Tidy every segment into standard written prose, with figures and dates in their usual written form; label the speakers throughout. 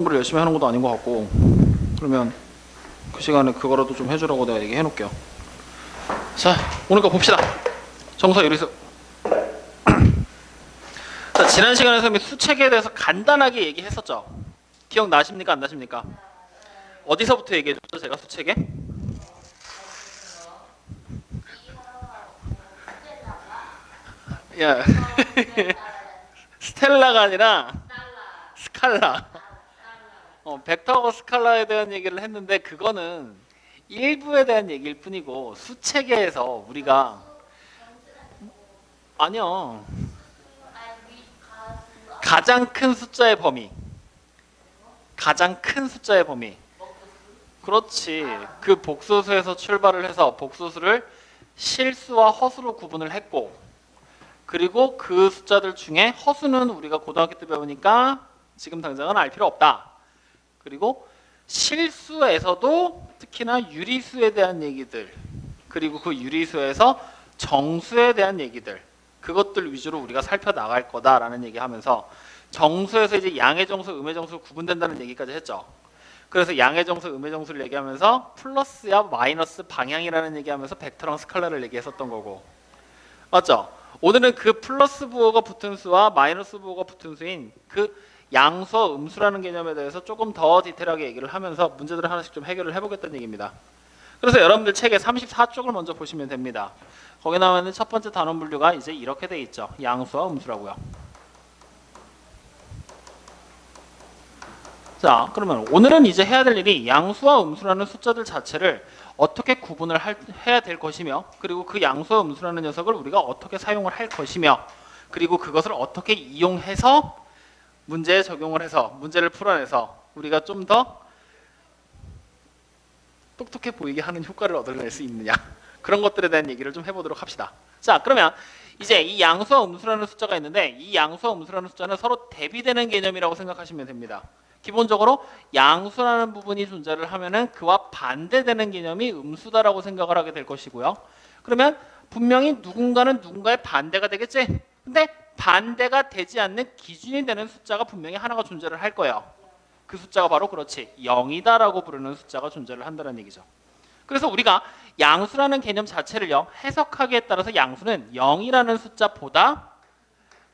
Speaker 1: 공부를 열심히 하는 것도 아닌 것 같고, 그러면 그 시간에 그거라도 좀 해주라고 내가 얘기해 놓을게요. 자, 오늘 거 봅시다. 정사 유리수. 자, 지난 시간에 선생님이 수체계에 대해서 간단하게 얘기했었죠. 기억나십니까? 안 나십니까? 어디서부터 얘기해줬죠? 제가 수체계? 야, 스텔라가 아니라 스칼라. 벡터하고 스칼라에 대한 얘기를 했는데 그거는 일부에 대한 얘기일 뿐이고, 수체계에서 우리가 아니요, 가장 큰 숫자의 범위, 가장 큰 숫자의 범위. 그렇지. 그 복소수에서 출발을 해서 복소수를 실수와 허수로 구분을 했고, 그리고 그 숫자들 중에 허수는 우리가 고등학교 때 배우니까 지금 당장은 알 필요 없다. 그리고 실수에서도 특히나 유리수에 대한 얘기들, 그리고 그 유리수에서 정수에 대한 얘기들, 그것들 위주로 우리가 살펴나갈 거다라는 얘기하면서, 정수에서 이제 양의 정수, 음의 정수로 구분된다는 얘기까지 했죠. 그래서 양의 정수, 음의 정수를 얘기하면서 플러스야 마이너스 방향이라는 얘기하면서 벡터랑 스칼라를 얘기했었던 거고, 맞죠? 오늘은 그 플러스 부호가 붙은 수와 마이너스 부호가 붙은 수인 그 양수와 음수라는 개념에 대해서 조금 더 디테일하게 얘기를 하면서 문제들을 하나씩 좀 해결을 해보겠다는 얘기입니다. 그래서 여러분들 책의 34쪽을 먼저 보시면 됩니다. 거기 나와 있는 첫 번째 단원 분류가 이제 이렇게 돼 있죠. 양수와 음수라고요. 자, 그러면 오늘은 이제 해야 될 일이 양수와 음수라는 숫자들 자체를 어떻게 구분을 해야 될 것이며, 그리고 그 양수와 음수라는 녀석을 우리가 어떻게 사용을 할 것이며, 그리고 그것을 어떻게 이용해서 문제에 적용을 해서 문제를 풀어내서 우리가 좀 더 똑똑해 보이게 하는 효과를 얻어낼 수 있느냐, 그런 것들에 대한 얘기를 좀 해보도록 합시다. 자, 그러면 이제 이 양수와 음수라는 숫자가 있는데, 이 양수와 음수라는 숫자는 서로 대비되는 개념이라고 생각하시면 됩니다. 기본적으로 양수라는 부분이 존재를 하면은 그와 반대되는 개념이 음수다라고 생각을 하게 될 것이고요. 그러면 분명히 누군가는 누군가의 반대가 되겠지? 근데 반대가 되지 않는 기준이 되는 숫자가 분명히 하나가 존재를 할 거예요. 그 숫자가 바로 그렇지 0이다라고 부르는 숫자가 존재를 한다는 얘기죠. 그래서 우리가 양수라는 개념 자체를요, 해석하기에 따라서 양수는 0이라는 숫자보다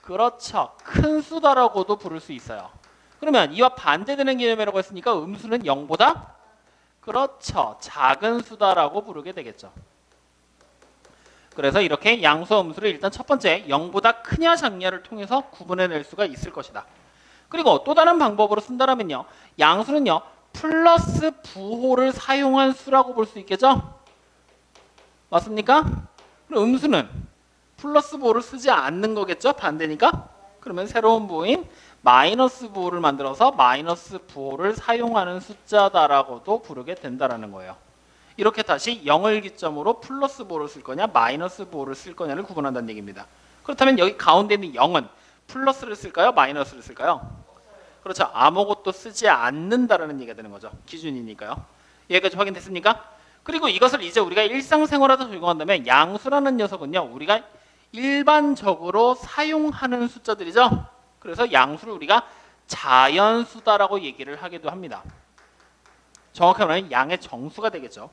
Speaker 1: 그렇죠 큰 수다라고도 부를 수 있어요. 그러면 이와 반대되는 개념이라고 했으니까 음수는 0보다 그렇죠 작은 수다라고 부르게 되겠죠. 그래서 이렇게 양수와 음수를 일단 첫 번째 0보다 크냐 작냐를 통해서 구분해낼 수가 있을 것이다. 그리고 또 다른 방법으로 쓴다면요, 양수는요 플러스 부호를 사용한 수라고 볼 수 있겠죠? 맞습니까? 그럼 음수는 플러스 부호를 쓰지 않는 거겠죠? 반대니까? 그러면 새로운 부호인 마이너스 부호를 만들어서 마이너스 부호를 사용하는 숫자다라고도 부르게 된다라는 거예요. 이렇게 다시 0을 기점으로 플러스 부호를 쓸 거냐 마이너스 부호를 쓸 거냐를 구분한다는 얘기입니다. 그렇다면 여기 가운데 있는 0은 플러스를 쓸까요? 마이너스를 쓸까요? 그렇죠. 아무것도 쓰지 않는다라는 얘기가 되는 거죠. 기준이니까요. 여기까지 확인됐습니까? 그리고 이것을 이제 우리가 일상생활에서 적용한다면 양수라는 녀석은요, 우리가 일반적으로 사용하는 숫자들이죠. 그래서 양수를 우리가 자연수다라고 얘기를 하기도 합니다. 정확히 말하면 양의 정수가 되겠죠.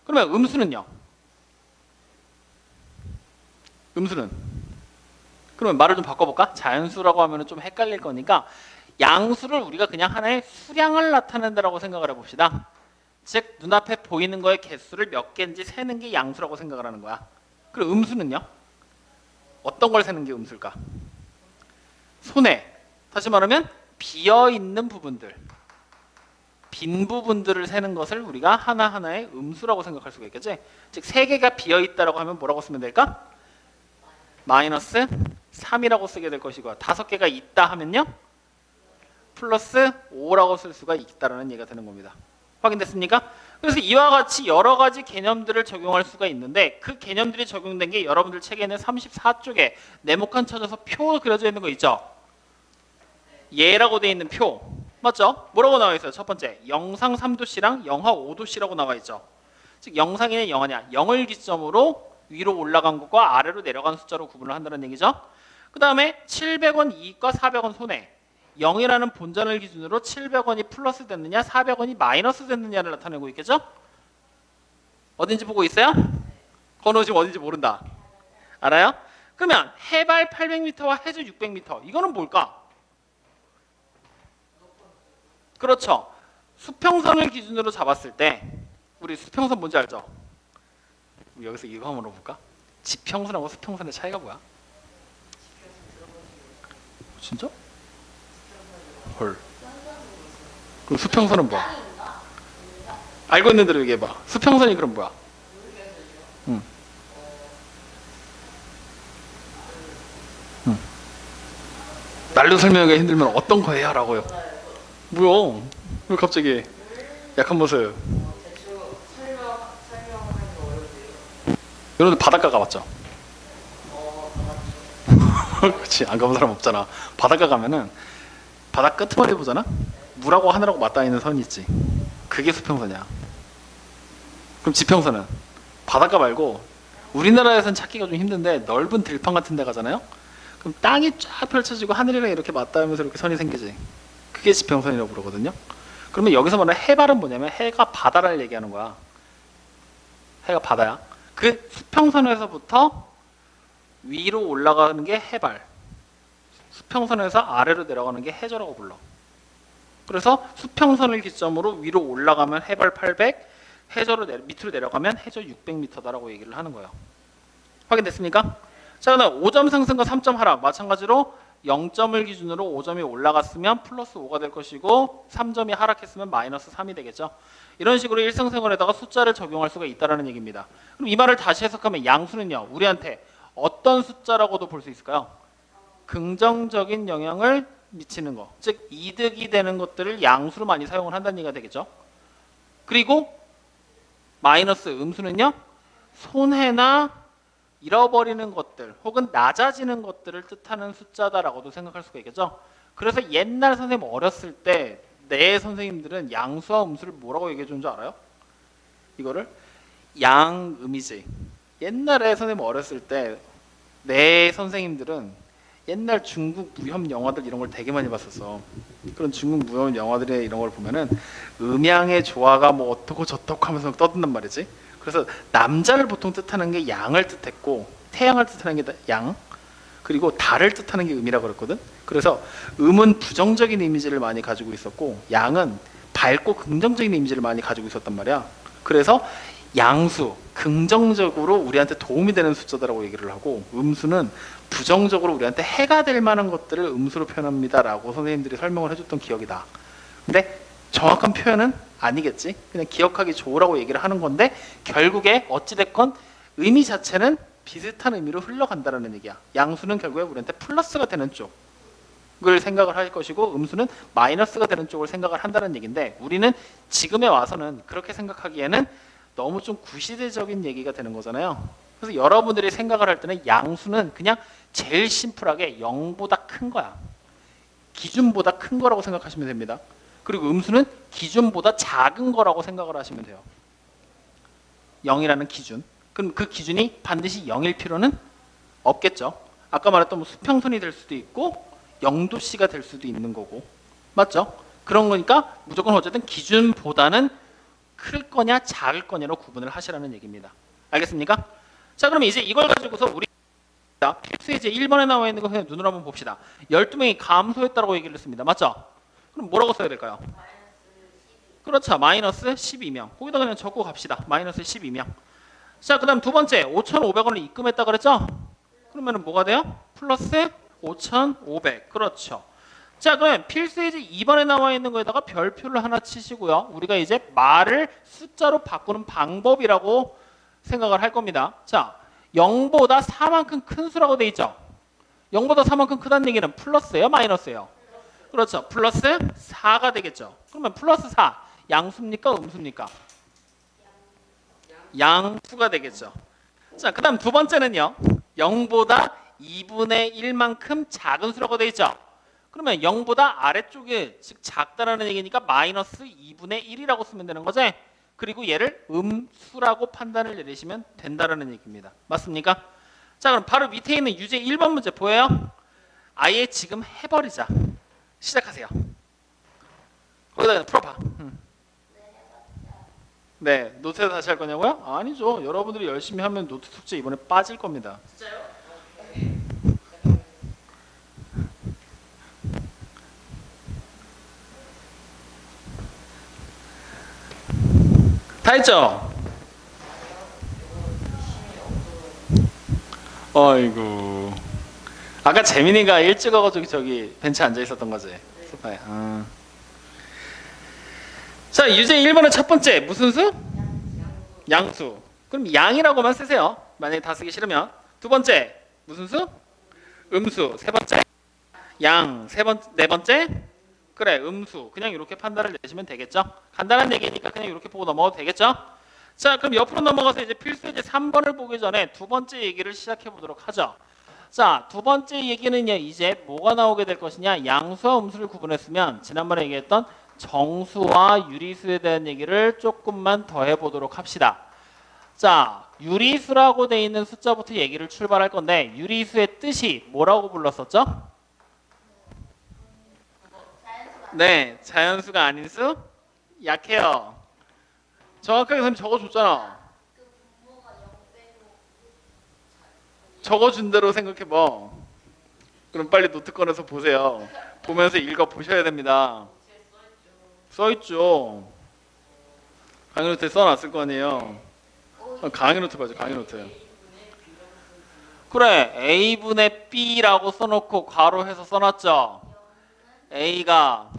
Speaker 1: 그러면 음수는요? 음수는? 그러면 말을 좀 바꿔볼까? 자연수라고 하면 좀 헷갈릴 거니까 양수를 우리가 그냥 하나의 수량을 나타낸다라고 생각을 해봅시다. 즉 눈앞에 보이는 거의 개수를 몇 개인지 세는 게 양수라고 생각을 하는 거야. 그리고 음수는요? 어떤 걸 세는 게 음수일까? 손에, 다시 말하면 비어있는 부분들, 빈 부분들을 세는 것을 우리가 하나하나의 음수라고 생각할 수가 있겠지? 즉 3개가 비어있다라고 하면 뭐라고 쓰면 될까? 마이너스 3이라고 쓰게 될 것이고, 5개가 있다 하면요 플러스 5라고 쓸 수가 있다는 얘기가 되는 겁니다. 확인됐습니까? 그래서 이와 같이 여러 가지 개념들을 적용할 수가 있는데, 그 개념들이 적용된 게 여러분들 책에는 34쪽에 네모칸 쳐져서 표 그려져 있는 거 있죠? 예라고 되어 있는 표 맞죠? 뭐라고 나와 있어요? 첫 번째 영상 3도씨랑 영하 5도씨라고 나와 있죠. 즉 영상이냐 영하냐, 0을 기점으로 위로 올라간 것과 아래로 내려간 숫자로 구분을 한다는 얘기죠. 그 다음에 700원 이익과 400원 손해, 0이라는 본전을 기준으로 700원이 플러스 됐느냐 400원이 마이너스 됐느냐를 나타내고 있겠죠? 어딘지 보고 있어요? 건우 지금 어딘지 모른다. 알아요? 그러면 해발 800m와 해저 600m 이거는 뭘까? 그렇죠. 수평선을 기준으로 잡았을 때 우리 수평선 뭔지 알죠? 우리 여기서 이거 한번 물어볼까? 지평선하고 수평선의 차이가 뭐야? 진짜? 헐. 그럼 수평선은 뭐야? 알고 있는 대로 얘기해봐. 수평선이 그럼 뭐야? 응. 응. 날로 설명하기 힘들면 어떤 거예요? 라고요. 뭐야? 왜 갑자기 약한 모습? 여러분들 바닷가 가봤죠? 그렇지, 안 가본 사람 없잖아. 바닷가 가면은 바다 끄트머리 보잖아? 물하고 하늘하고 맞닿아 있는 선이 있지. 그게 수평선이야. 그럼 지평선은? 바닷가 말고 우리나라에선 찾기가 좀 힘든데 넓은 들판 같은 데 가잖아요? 그럼 땅이 쫙 펼쳐지고 하늘이랑 이렇게 맞닿으면서 이렇게 선이 생기지. 그게 지평선이라고 부르거든요. 그러면 여기서 말하는 해발은 뭐냐면 해가 바다를 얘기하는 거야. 해가 바다야. 그 수평선에서부터 위로 올라가는 게 해발, 수평선에서 아래로 내려가는 게 해저라고 불러. 그래서 수평선을 기점으로 위로 올라가면 해발 800, 해저로 밑으로 내려가면 해저 600m다라고 얘기를 하는 거예요. 확인됐습니까? 자, 그다음 5점 상승과 3점 하락 마찬가지로 0점을 기준으로 5점이 올라갔으면 플러스 5가 될 것이고 3점이 하락했으면 마이너스 3이 되겠죠. 이런 식으로 일상생활에다가 숫자를 적용할 수가 있다는 얘기입니다. 그럼 이 말을 다시 해석하면 양수는요, 우리한테 어떤 숫자라고도 볼 수 있을까요? 긍정적인 영향을 미치는 거, 즉 이득이 되는 것들을 양수로 많이 사용을 한다는 얘기가 되겠죠. 그리고 마이너스 음수는요, 손해나 잃어버리는 것들 혹은 낮아지는 것들을 뜻하는 숫자다라고도 생각할 수가 있겠죠. 그래서 옛날 선생님 어렸을 때 내 선생님들은 양수와 음수를 뭐라고 얘기해 준 줄 알아요? 이거를 양음이지. 옛날에 선생님 어렸을 때 내 선생님들은 옛날 중국 무협 영화들 이런 걸 되게 많이 봤었어. 그런 중국 무협 영화들의 이런 걸 보면은 음양의 조화가 뭐 어떻고 저떻고 하면서 떠든단 말이지. 그래서 남자를 보통 뜻하는 게 양을 뜻했고 태양을 뜻하는 게 양, 그리고 달을 뜻하는 게 음이라고 그랬거든. 그래서 음은 부정적인 이미지를 많이 가지고 있었고 양은 밝고 긍정적인 이미지를 많이 가지고 있었단 말이야. 그래서 양수, 긍정적으로 우리한테 도움이 되는 숫자다라고 얘기를 하고, 음수는 부정적으로 우리한테 해가 될 만한 것들을 음수로 표현합니다 라고 선생님들이 설명을 해줬던 기억이다. 근데 정확한 표현은 아니겠지. 그냥 기억하기 좋으라고 얘기를 하는 건데 결국에 어찌됐건 의미 자체는 비슷한 의미로 흘러간다는 얘기야. 양수는 결국에 우리한테 플러스가 되는 쪽을 생각을 할 것이고 음수는 마이너스가 되는 쪽을 생각을 한다는 얘기인데, 우리는 지금에 와서는 그렇게 생각하기에는 너무 좀 구시대적인 얘기가 되는 거잖아요. 그래서 여러분들이 생각을 할 때는 양수는 그냥 제일 심플하게 0보다 큰 거야. 기준보다 큰 거라고 생각하시면 됩니다. 그리고 음수는 기준보다 작은 거라고 생각을 하시면 돼요. 0이라는 기준. 그럼 그 기준이 반드시 0일 필요는 없겠죠. 아까 말했던 뭐 수평선이 될 수도 있고 0도씨가 될 수도 있는 거고, 맞죠? 그런 거니까 무조건 어쨌든 기준보다는 클 거냐 작을 거냐로 구분을 하시라는 얘기입니다. 알겠습니까? 자, 그럼 이제 이걸 가지고서 우리 필수 이제 1번에 나와 있는 거 그냥 눈으로 한번 봅시다. 12명이 감소했다고 얘기를 했습니다. 맞죠? 그럼 뭐라고 써야 될까요? 그렇죠. 마이너스 12명. 거기다 그냥 적고 갑시다. 마이너스 12명. 자, 그 다음 두 번째 5,500원을 입금했다 그랬죠? 그러면 뭐가 돼요? 플러스 5,500. 그렇죠. 자, 그러면 필수이지 2번에 나와 있는 거에다가 별표를 하나 치시고요. 우리가 이제 말을 숫자로 바꾸는 방법이라고 생각을 할 겁니다. 자, 0보다 4만큼 큰 수라고 돼 있죠? 0보다 4만큼 크다는 얘기는 플러스예요? 마이너스예요? 그렇죠. 플러스 4가 되겠죠. 그러면 플러스 4 양수입니까? 음수입니까? 양수가 되겠죠. 자, 그 다음 두 번째는요, 0보다 2분의 1만큼 작은 수라고 되어 있죠. 그러면 0보다 아래쪽에 즉 작다라는 얘기니까 마이너스 2분의 1이라고 쓰면 되는 거지. 그리고 얘를 음수라고 판단을 내리시면 된다라는 얘기입니다. 맞습니까? 자, 그럼 바로 밑에 있는 유제 1번 문제 보여요? 아예 지금 해버리자. 시작하세요. 거기다 풀어봐. 네, 노트에서 다시 할 거냐고요? 아니죠. 여러분들이 열심히 하면 노트 숙제 이번에 빠질 겁니다.
Speaker 2: 진짜요?
Speaker 1: 다 했죠? 어이구. 아까 재민이가 일찍 와가지고 저기 벤치에 앉아 있었던 거지? 소파에. 자, 유제 1번의 첫 번째 무슨 수? 양수. 그럼 양이라고만 쓰세요. 만약에 다 쓰기 싫으면. 두 번째 무슨 수? 음수. 세 번째 양. 네 번째 그래 음수. 그냥 이렇게 판단을 내시면 되겠죠. 간단한 얘기니까 그냥 이렇게 보고 넘어가도 되겠죠. 자, 그럼 옆으로 넘어가서 이제 필수제 3번을 보기 전에 두 번째 얘기를 시작해 보도록 하죠. 자, 두 번째 얘기는요, 이제 뭐가 나오게 될 것이냐. 양수와 음수를 구분했으면 지난번에 얘기했던 정수와 유리수에 대한 얘기를 조금만 더 해보도록 합시다. 자, 유리수라고 돼 있는 숫자부터 얘기를 출발할 건데 유리수의 뜻이 뭐라고 불렀었죠? 네, 자연수가 아닌 수? 약해요. 정확하게 선생님 적어줬잖아. 적어준 대로 생각해봐. 그럼 빨리 노트 꺼내서 보세요. 보면서 읽어보셔야 됩니다. 써있죠. 강의 노트에 써놨을 거 아니에요. 강의 노트 봐줘. 강의 노트. 그래, A분의 B라고 써놓고 괄호해서 써놨죠. A가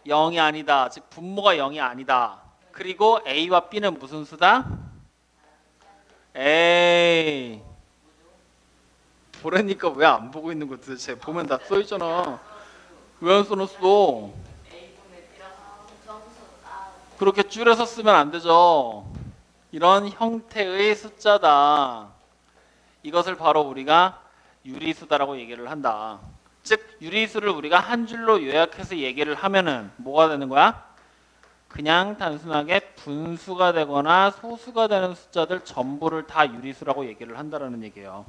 Speaker 1: 0이 아니다. 즉 분모가 0이 아니다. 그리고 A와 B는 무슨 수다? 에이, 보라니까 왜 안 보고 있는 거 도대체. 보면 다 써있잖아. 왜 안 써놨어? 그렇게 줄여서 쓰면 안 되죠. 이런 형태의 숫자다. 이것을 바로 우리가 유리수다라고 얘기를 한다. 즉 유리수를 우리가 한 줄로 요약해서 얘기를 하면은 뭐가 되는 거야? 그냥 단순하게 분수가 되거나 소수가 되는 숫자들 전부를 다 유리수라고 얘기를 한다라는 얘기예요.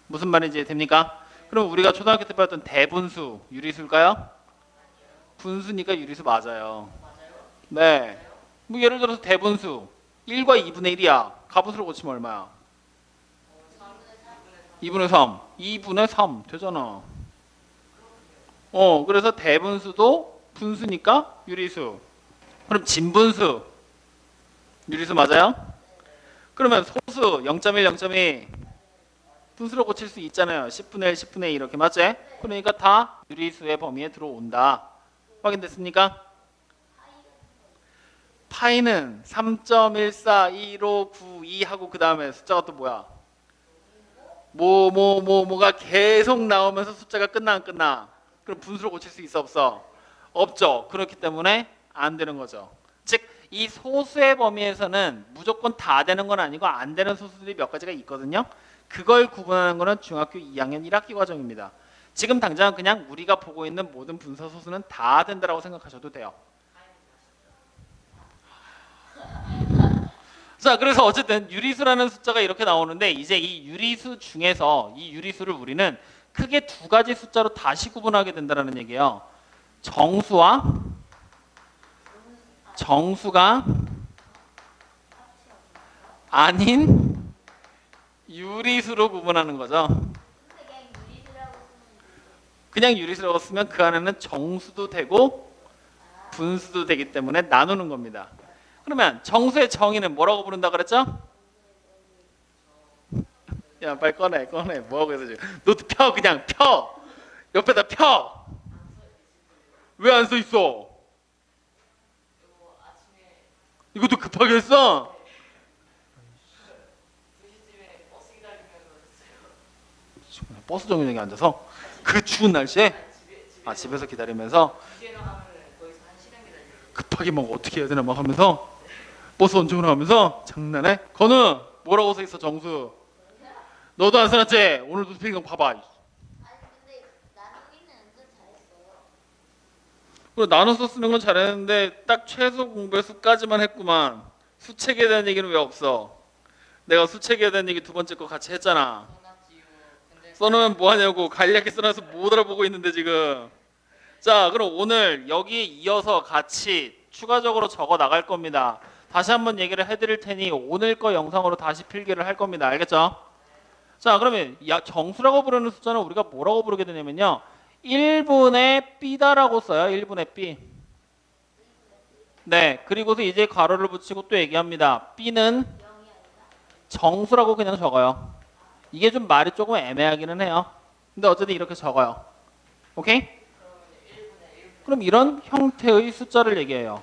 Speaker 1: 무슨 말인지 됩니까? 그럼 우리가 초등학교 때 배웠던 대분수 유리수일까요? 분수니까 유리수 맞아요. 네. 뭐 예를 들어서 대분수 1과 2분의 1이야. 가분수로 고치면 얼마야? 2분의 3. 2분의 3 되잖아. 그래서 대분수도 분수니까 유리수. 그럼 진분수 유리수 맞아요? 그러면 소수 0.1, 0.2 분수로 고칠 수 있잖아요. 10분의 1, 10분의 2 이렇게 맞지? 그러니까 다 유리수의 범위에 들어온다. 확인됐습니까? 파이는 3.141592 하고 그 다음에 숫자가 또 뭐야? 뭐가 계속 나오면서 숫자가 끝나 안 끝나? 그럼 분수로 고칠 수 있어 없어? 없죠. 그렇기 때문에 안 되는 거죠. 즉 이 소수의 범위에서는 무조건 다 되는 건 아니고 안 되는 소수들이 몇 가지가 있거든요. 그걸 구분하는 거는 중학교 2학년 1학기 과정입니다. 지금 당장 그냥 우리가 보고 있는 모든 분수 소수는 다 된다라고 생각하셔도 돼요. 자, 그래서 어쨌든 유리수라는 숫자가 이렇게 나오는데 이제 이 유리수 중에서 이 유리수를 우리는 크게 두 가지 숫자로 다시 구분하게 된다는 얘기예요. 정수가 아닌 유리수로 구분하는 거죠. 그냥 유리수라고 쓰면 그 안에는 정수도 되고 분수도 되기 때문에 나누는 겁니다. 그러면 정수의 정의는 뭐라고 부른다 그랬죠? 야 빨리 꺼내 뭐하고 있어 지금. 노트 펴 그냥 펴. 옆에다 펴. 왜 안 써 있어? 이것도 급하게 했어? 버스 정류장에 앉아서 그 추운 날씨에 집에서 기다리면서 급하게 막 어떻게 해야 되나 막 하면서 버스 언제 오나 하면서 장난해? 건우 뭐라고 써 있어 정수? 너도 안 써놨지? 오늘 노트필 봐봐. 그래 나눠서 쓰는 건 잘했는데 딱 최소 공부의 수까지만 했구만. 수책에 대한 얘기는 왜 없어? 내가 수책에 대한 얘기 두 번째 거 같이 했잖아. 써놓으면 뭐하냐고. 간략히 써놔서 못 알아보고 있는데 지금 자, 그럼 오늘 여기에 이어서 같이 추가적으로 적어 나갈 겁니다. 다시 한번 얘기를 해드릴 테니 오늘 거 영상으로 다시 필기를 할 겁니다. 알겠죠? 자, 그러면 정수라고 부르는 숫자는 우리가 뭐라고 부르게 되냐면요. 1분의 B다라고 써요. 1분의 B. 네, 그리고서 이제 괄호를 붙이고 또 얘기합니다. B는 정수라고 그냥 적어요. 이게 좀 말이 조금 애매하기는 해요. 근데 어쨌든 이렇게 적어요. 오케이? 그럼 이런 형태의 숫자를 얘기해요.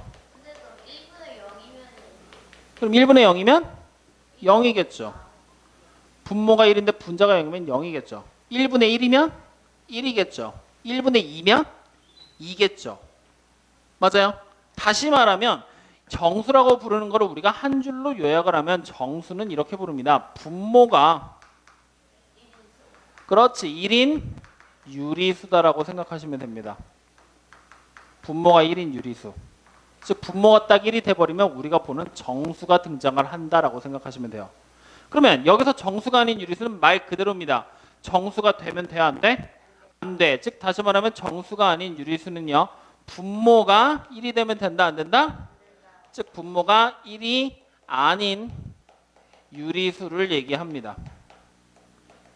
Speaker 1: 그럼 1분의 0이면 0이겠죠. 분모가 1인데 분자가 0이면 0이겠죠. 1분의 1이면 1이겠죠. 1분의 2면 2겠죠. 맞아요? 다시 말하면 정수라고 부르는 거를 우리가 한 줄로 요약을 하면 정수는 이렇게 부릅니다. 분모가 그렇지 1인 유리수다라고 생각하시면 됩니다. 분모가 1인 유리수. 즉 분모가 딱 1이 돼버리면 우리가 보는 정수가 등장을 한다라고 생각하시면 돼요. 그러면 여기서 정수가 아닌 유리수는 말 그대로입니다. 정수가 되면 돼, 안 돼? 안 돼. 즉 다시 말하면 정수가 아닌 유리수는요. 분모가 1이 되면 된다, 안 된다? 즉 분모가 1이 아닌 유리수를 얘기합니다.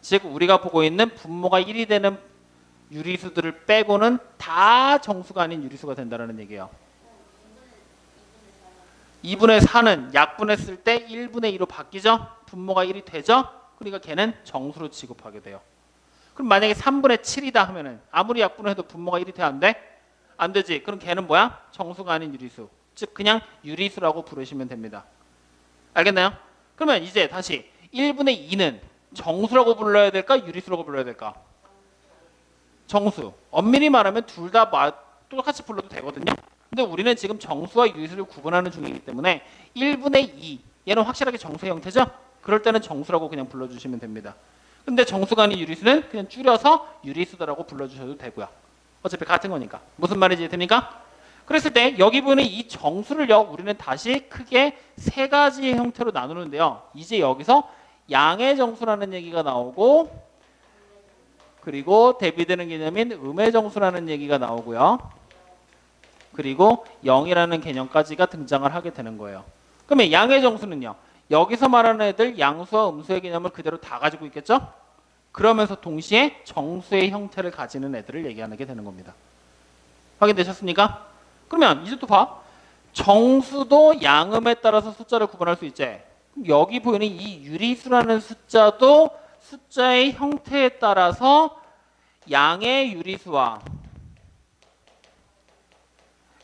Speaker 1: 즉 우리가 보고 있는 분모가 1이 되는 유리수들을 빼고는 다 정수가 아닌 유리수가 된다는 얘기예요. 2분의 4는 약분했을 때 1분의 2로 바뀌죠? 분모가 1이 되죠? 그러니까 걔는 정수로 취급하게 돼요. 그럼 만약에 3분의 7이다 하면은 아무리 약분을 해도 분모가 1이 돼? 안 돼? 안 되지. 그럼 걔는 뭐야? 정수가 아닌 유리수. 즉 그냥 유리수라고 부르시면 됩니다. 알겠나요? 그러면 이제 다시 1분의 2는 정수라고 불러야 될까? 유리수라고 불러야 될까? 정수. 엄밀히 말하면 둘 다 똑같이 불러도 되거든요. 근데 우리는 지금 정수와 유리수를 구분하는 중이기 때문에 1분의 2 얘는 확실하게 정수의 형태죠? 그럴 때는 정수라고 그냥 불러주시면 됩니다. 근데 정수가 아닌 유리수는 그냥 줄여서 유리수다라고 불러주셔도 되고요. 어차피 같은 거니까. 무슨 말인지 됩니까? 그랬을 때 여기 보는 이 정수를요. 우리는 다시 크게 세 가지의 형태로 나누는데요. 이제 여기서 양의 정수라는 얘기가 나오고 그리고 대비되는 개념인 음의 정수라는 얘기가 나오고요. 그리고 0이라는 개념까지가 등장을 하게 되는 거예요. 그러면 양의 정수는요. 여기서 말하는 애들 양수와 음수의 개념을 그대로 다 가지고 있겠죠? 그러면서 동시에 정수의 형태를 가지는 애들을 얘기하게 되는 겁니다. 확인되셨습니까? 그러면 이제 또 봐. 정수도 양음에 따라서 숫자를 구분할 수 있지. 그럼 여기 보이는 이 유리수라는 숫자도 숫자의 형태에 따라서 양의 유리수와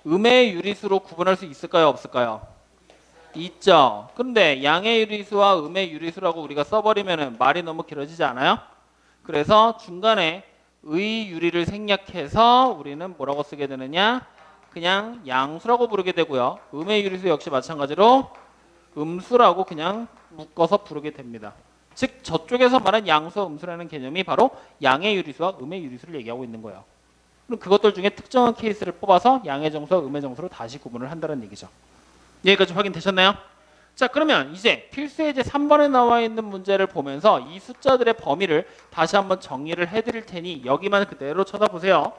Speaker 1: 음의 유리수로 구분할 수 있을까요? 없을까요? 있죠. 근데 양의 유리수와 음의 유리수라고 우리가 써버리면 말이 너무 길어지지 않아요? 그래서 중간에 의 유리를 생략해서 우리는 뭐라고 쓰게 되느냐? 그냥 양수라고 부르게 되고요. 음의 유리수 역시 마찬가지로 음수라고 그냥 묶어서 부르게 됩니다. 즉 저쪽에서 말한 양수와 음수라는 개념이 바로 양의 유리수와 음의 유리수를 얘기하고 있는 거예요. 그럼 그것들 중에 특정한 케이스를 뽑아서 양의 정수와 음의 정수로 다시 구분을 한다는 얘기죠. 여기까지 확인되셨나요? 자, 그러면 이제 필수예제 3번에 나와 있는 문제를 보면서 이 숫자들의 범위를 다시 한번 정리를 해드릴 테니 여기만 그대로 쳐다보세요.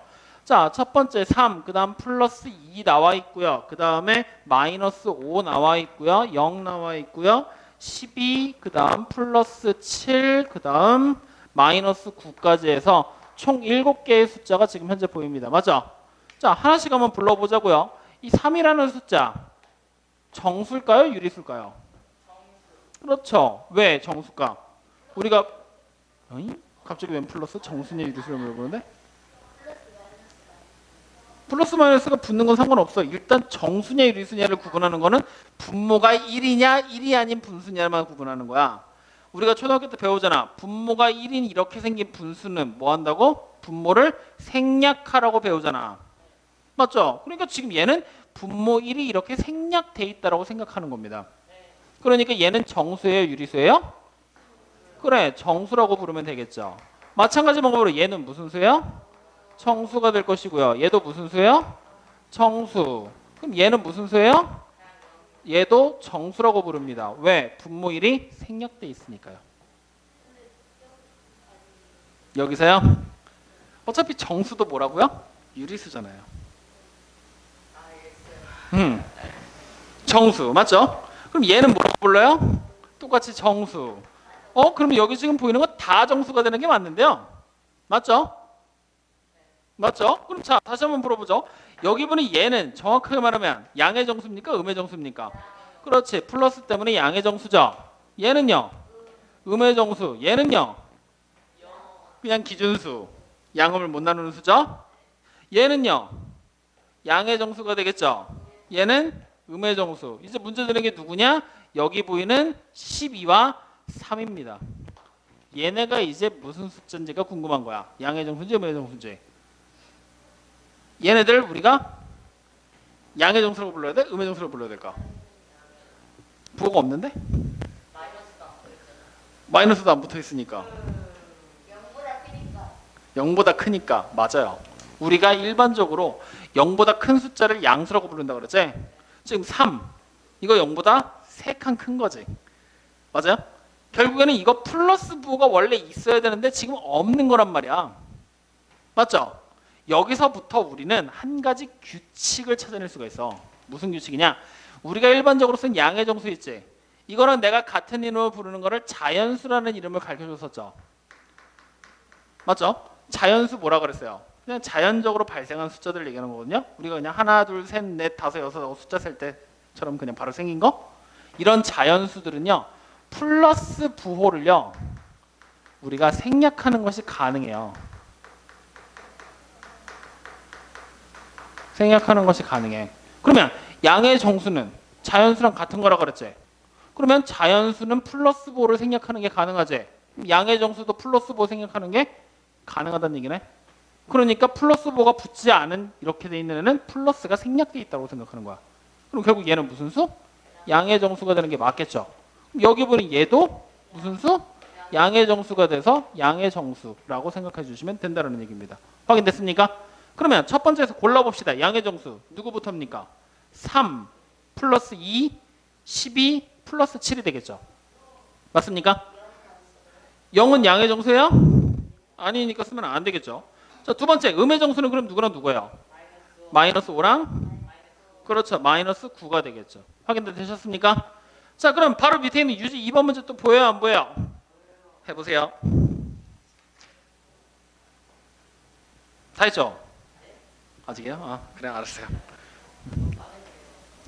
Speaker 1: 자, 첫 번째 3, 그 다음 플러스 2 나와 있고요. 그 다음에 마이너스 5 나와 있고요. 0 나와 있고요. 12, 그 다음 플러스 7, 그 다음 마이너스 9까지 해서 총 7개의 숫자가 지금 현재 보입니다. 맞죠? 자, 하나씩 한번 불러보자고요. 이 3이라는 숫자 정수일까요? 유리수일까요? 그렇죠. 왜 정수일까? 우리가 갑자기 웬 플러스? 정수냐 유리수를 물어보는데? 플러스 마이너스가 붙는 건 상관없어. 일단 정수냐 유리수냐를 구분하는 거는 분모가 1이냐 1이 아닌 분수냐만 구분하는 거야. 우리가 초등학교 때 배우잖아. 분모가 1인 이렇게 생긴 분수는 뭐 한다고? 분모를 생략하라고 배우잖아. 맞죠? 그러니까 지금 얘는 분모 1이 이렇게 생략돼 있다고 생각하는 겁니다. 그러니까 얘는 정수예요? 유리수예요? 그래, 정수라고 부르면 되겠죠. 마찬가지 방법으로 얘는 무슨 수예요? 정수가 될 것이고요. 얘도 무슨 수예요? 정수. 그럼 얘는 무슨 수예요? 얘도 정수라고 부릅니다. 왜? 분모 1이 생략돼 있으니까요. 여기서요? 어차피 정수도 뭐라고요? 유리수잖아요. 정수 맞죠? 그럼 얘는 뭐라고 불러요? 똑같이 정수. 그럼 여기 지금 보이는 거 다 정수가 되는 게 맞는데요. 맞죠? 맞죠? 그럼 자 다시 한번 물어보죠. 여기 보니 얘는 정확하게 말하면 양의 정수입니까? 음의 정수입니까? 그렇지. 플러스 때문에 양의 정수죠. 얘는요? 음의 정수. 얘는요? 그냥 기준수. 양음을 못 나누는 수죠. 얘는요? 양의 정수가 되겠죠. 얘는 음의 정수. 이제 문제 되는 게 누구냐? 여기 보이는 12와 3입니다. 얘네가 이제 무슨 숫자인지가 궁금한 거야. 양의 정수인지 음의 정수인지. 얘네들 우리가 양의 정수라고 불러야 돼? 음의 정수라고 불러야 될까? 부호가 없는데? 마이너스도 안 붙어 있으니까. 0보다 크니까. 맞아요. 우리가 일반적으로 0보다 큰 숫자를 양수라고 부른다 그러지? 지금 3. 이거 0보다 3칸 큰 거지. 맞아요? 결국에는 이거 플러스 부호가 원래 있어야 되는데 지금 없는 거란 말이야. 맞죠? 여기서부터 우리는 한 가지 규칙을 찾아낼 수가 있어. 무슨 규칙이냐? 우리가 일반적으로 쓴 양의 정수 있지? 이거는 내가 같은 이름으로 부르는 거를 자연수라는 이름을 가르쳐줬었죠. 맞죠? 자연수 뭐라 그랬어요? 그냥 자연적으로 발생한 숫자들 얘기하는 거거든요. 우리가 그냥 하나, 둘, 셋, 넷, 다섯, 여섯 숫자 셀 때처럼 그냥 바로 생긴 거? 이런 자연수들은요. 플러스 부호를요. 우리가 생략하는 것이 가능해요. 생략하는 것이 가능해. 그러면 양의 정수는 자연수랑 같은 거라 그랬지? 그러면 자연수는 플러스 부호를 생략하는 게 가능하지? 양의 정수도 플러스 부호 생략하는 게 가능하다는 얘기네. 그러니까 플러스 부호가 붙지 않은 이렇게 돼 있는 애는 플러스가 생략돼 있다고 생각하는 거야. 그럼 결국 얘는 무슨 수? 양의 정수가 되는 게 맞겠죠. 여기 보니 얘도 무슨 수? 양의 정수가 돼서 양의 정수라고 생각해 주시면 된다는 얘기입니다. 확인됐습니까? 그러면 첫 번째에서 골라봅시다. 양의 정수 누구부터입니까? 3 플러스 2 12 플러스 7이 되겠죠. 맞습니까? 0은 양의 정수예요? 아니니까 쓰면 안 되겠죠. 자, 두 번째 음의 정수는 그럼 누구랑 누구예요? 마이너스 5랑 그렇죠. 마이너스 9가 되겠죠. 확인되셨습니까? 자, 그럼 바로 밑에 있는 유지 2번 문제 또 보여요? 안 보여요? 해보세요. 다 했죠? 아직이요? 아, 그래 알았어요.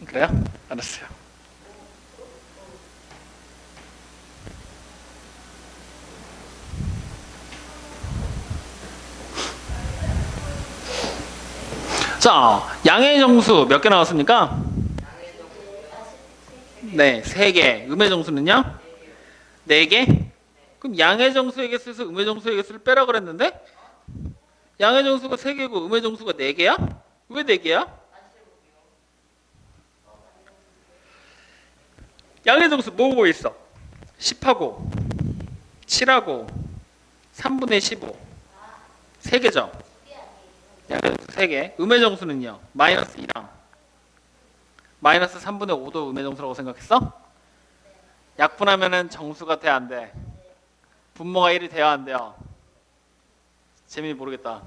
Speaker 1: 그래요? 알았어요. 자, 양의 정수 몇 개 나왔습니까? 네, 3개. 음의 정수는요? 4개? 그럼 양의 정수의 개수에서 음의 정수의 개수를 빼라 그랬는데 양의 정수가 3개고 음의 정수가 4개야? 왜 4개야? 양의 정수 뭐 보고 있어? 10하고 7하고 3분의 15 3개죠? 양의 정수 3개. 음의 정수는요? 마이너스 2랑 마이너스 3분의 5도 음의 정수라고 생각했어? 약분하면은 정수가 돼 안 돼? 분모가 1이 돼야 안 돼요? 재미 모르겠다.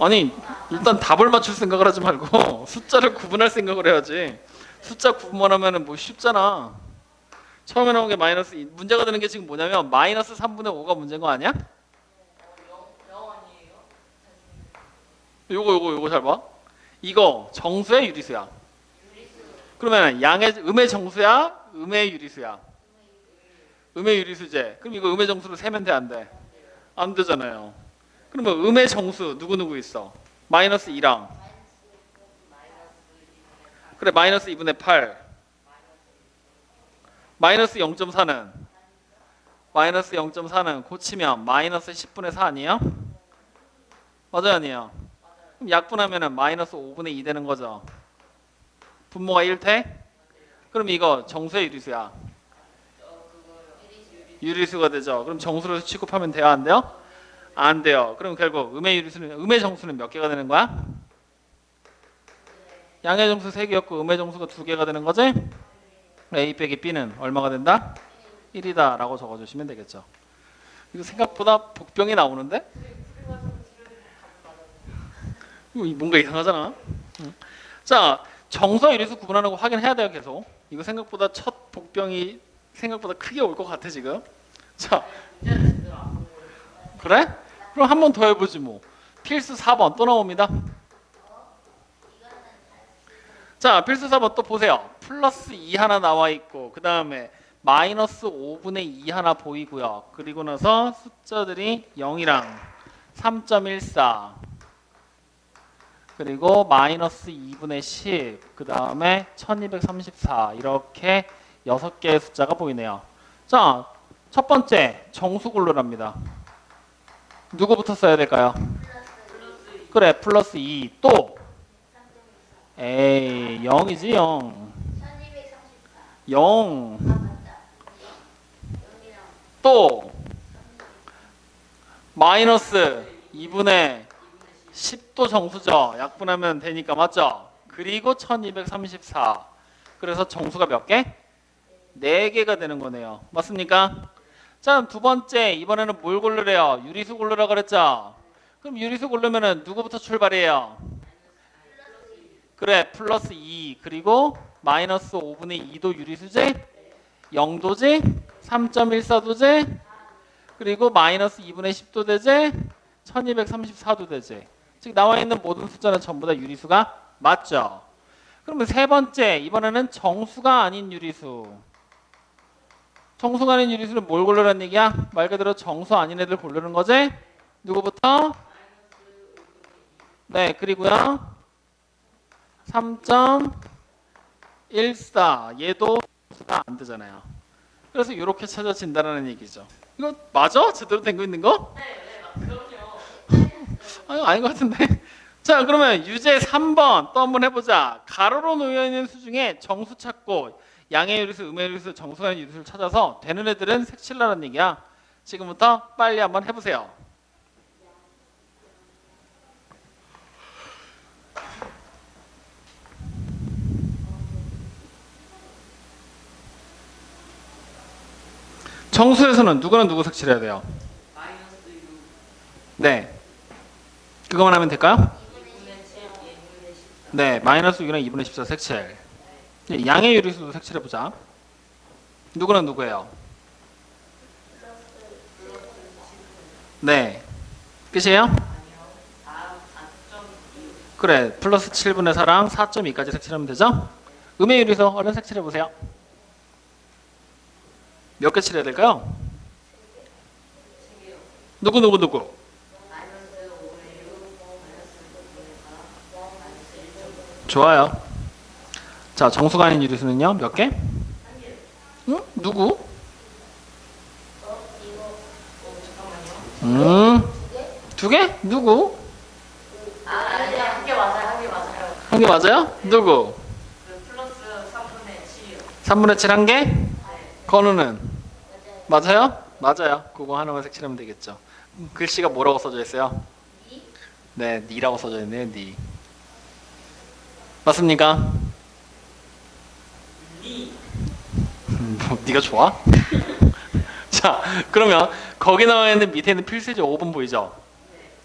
Speaker 1: 아니 일단 답을 맞출 생각을 하지 말고 숫자를 구분할 생각을 해야지. 숫자 구분하면은 뭐 쉽잖아. 처음에 나온 게 마이너스 2. 문제가 되는 게 지금 뭐냐면 마이너스 3분의 5가 문제인 거 아니야? 요거 잘 봐. 이거 정수야 유리수야? 그러면 양의 음의 정수야? 음의 유리수야? 음의 유리수제. 그럼 이거 음의 정수로 세면 돼 안 돼? 안 되잖아요. 그러면 음의 정수 누구 있어? 마이너스 2랑 그래 마이너스 2분의 8 마이너스 0.4는 마이너스 0.4는 고치면 마이너스 10분의 4 아니에요? 맞아요 아니에요? 그럼 약분하면 마이너스 5분의 2 되는 거죠. 분모가 1돼? 그럼 이거 정수의 유리수야? 유리수가 되죠. 그럼 정수로 취급하면 돼요 안 돼요? 안 돼요. 그럼 결국 음의 유리수는 음의 정수는 몇 개가 되는 거야? 양의 정수 3개였고 음의 정수가 2개가 되는 거지? A 빼기 B는 얼마가 된다? 1이다 라고 적어주시면 되겠죠. 이거 생각보다 복병이 나오는데? 이거 뭔가 이상하잖아. 응. 자, 정서 유리수 구분하는 거 확인해야 돼요. 계속. 이거 생각보다 첫 복병이 생각보다 크게 올 것 같아 지금. 자, 그래? 그럼 한 번 더 해보지 뭐. 필수 4번 또 나옵니다. 자, 필수 4번 또 보세요. 플러스 2 하나 나와 있고 그 다음에 마이너스 5분의 2 하나 보이고요. 그리고 나서 숫자들이 0이랑 3.14 그리고 마이너스 2분의 10 그 다음에 1234 이렇게 6개의 숫자가 보이네요. 자, 첫 번째 정수 고르랍니다. 누구부터 써야 될까요? 그래, 플러스 2. 또 에이, 0이지 0. 0. 또 마이너스 2분의 10도 정수죠. 약분하면 되니까 맞죠? 그리고 1234. 그래서 정수가 몇 개? 4개가 되는 거네요. 맞습니까? 자, 두 번째 이번에는 뭘 고르래요? 유리수 고르라 그랬죠? 그럼 유리수 고르면은 누구부터 출발해요? 그래, 플러스 2 그리고 마이너스 5분의 2도 유리수지? 0도지? 3.14도지? 그리고 마이너스 2분의 10도 되지? 1234도 되지? 즉 나와 있는 모든 숫자는 전부 다 유리수가 맞죠? 그러면 세 번째 이번에는 정수가 아닌 유리수. 정수가 아닌 유리수는 뭘 고르라는 얘기야? 말 그대로 정수 아닌 애들 고르는 거지? 누구부터? 네, 그리고요 3.14 얘도 수가 안 되잖아요. 그래서 이렇게 찾아진다는 얘기죠. 이거 맞아? 제대로 된 거 있는 거?
Speaker 2: 네, 그럼요.
Speaker 1: 아닌 것 같은데. 자, 그러면 유제 3번 또 한번 해보자. 가로로 놓여있는 수 중에 정수 찾고 양의 유리수, 음의 유리수, 정수가 아닌 유리수를 찾아서 되는 애들은 색칠하라는 얘기야. 지금부터 빨리 한번 해보세요. 정수에서는 누구랑 누구 색칠해야 돼요?
Speaker 2: 마이너스 6,
Speaker 1: 네. 그거만 하면 될까요?
Speaker 2: 2분의 7, 2분의 14.
Speaker 1: 네. 마이너스 6이랑 2분의 14 색칠. 양의 유리수도 색칠해보자. 누구랑 누구예요? 네. 끝이에요?
Speaker 2: 아니요. 4.2.
Speaker 1: 그래. 플러스 7분의 4랑 4.2까지 색칠하면 되죠? 음의 유리수 얼른 색칠해보세요. 몇 개 칠해야 될까요? 누구?
Speaker 2: 마이너스 5분의 6, 마이너스 6분의 4, 마이너스 1.5.
Speaker 1: 좋아요. 자, 정수가 아닌 유리수는요? 몇 개?
Speaker 2: 한 개.
Speaker 1: 응? 누구?
Speaker 2: 잠깐만요.
Speaker 1: 2개? 누구?
Speaker 2: 아니, 한 개 맞아요. 한 개 맞아요.
Speaker 1: 한 개 맞아요? 누구?
Speaker 2: 그 플러스 3분의 7이요.
Speaker 1: 3분의 7 한 개?
Speaker 2: 네.
Speaker 1: 건우는? 맞아요? 맞아요. 그거 하나만 색칠하면 되겠죠. 글씨가 뭐라고 써져 있어요? 네, 니라고 써져 있네요. 니. 맞습니까? 뭐, 니가 좋아? 자, 그러면 거기 나와 있는 밑에 있는 필수제 5번 보이죠?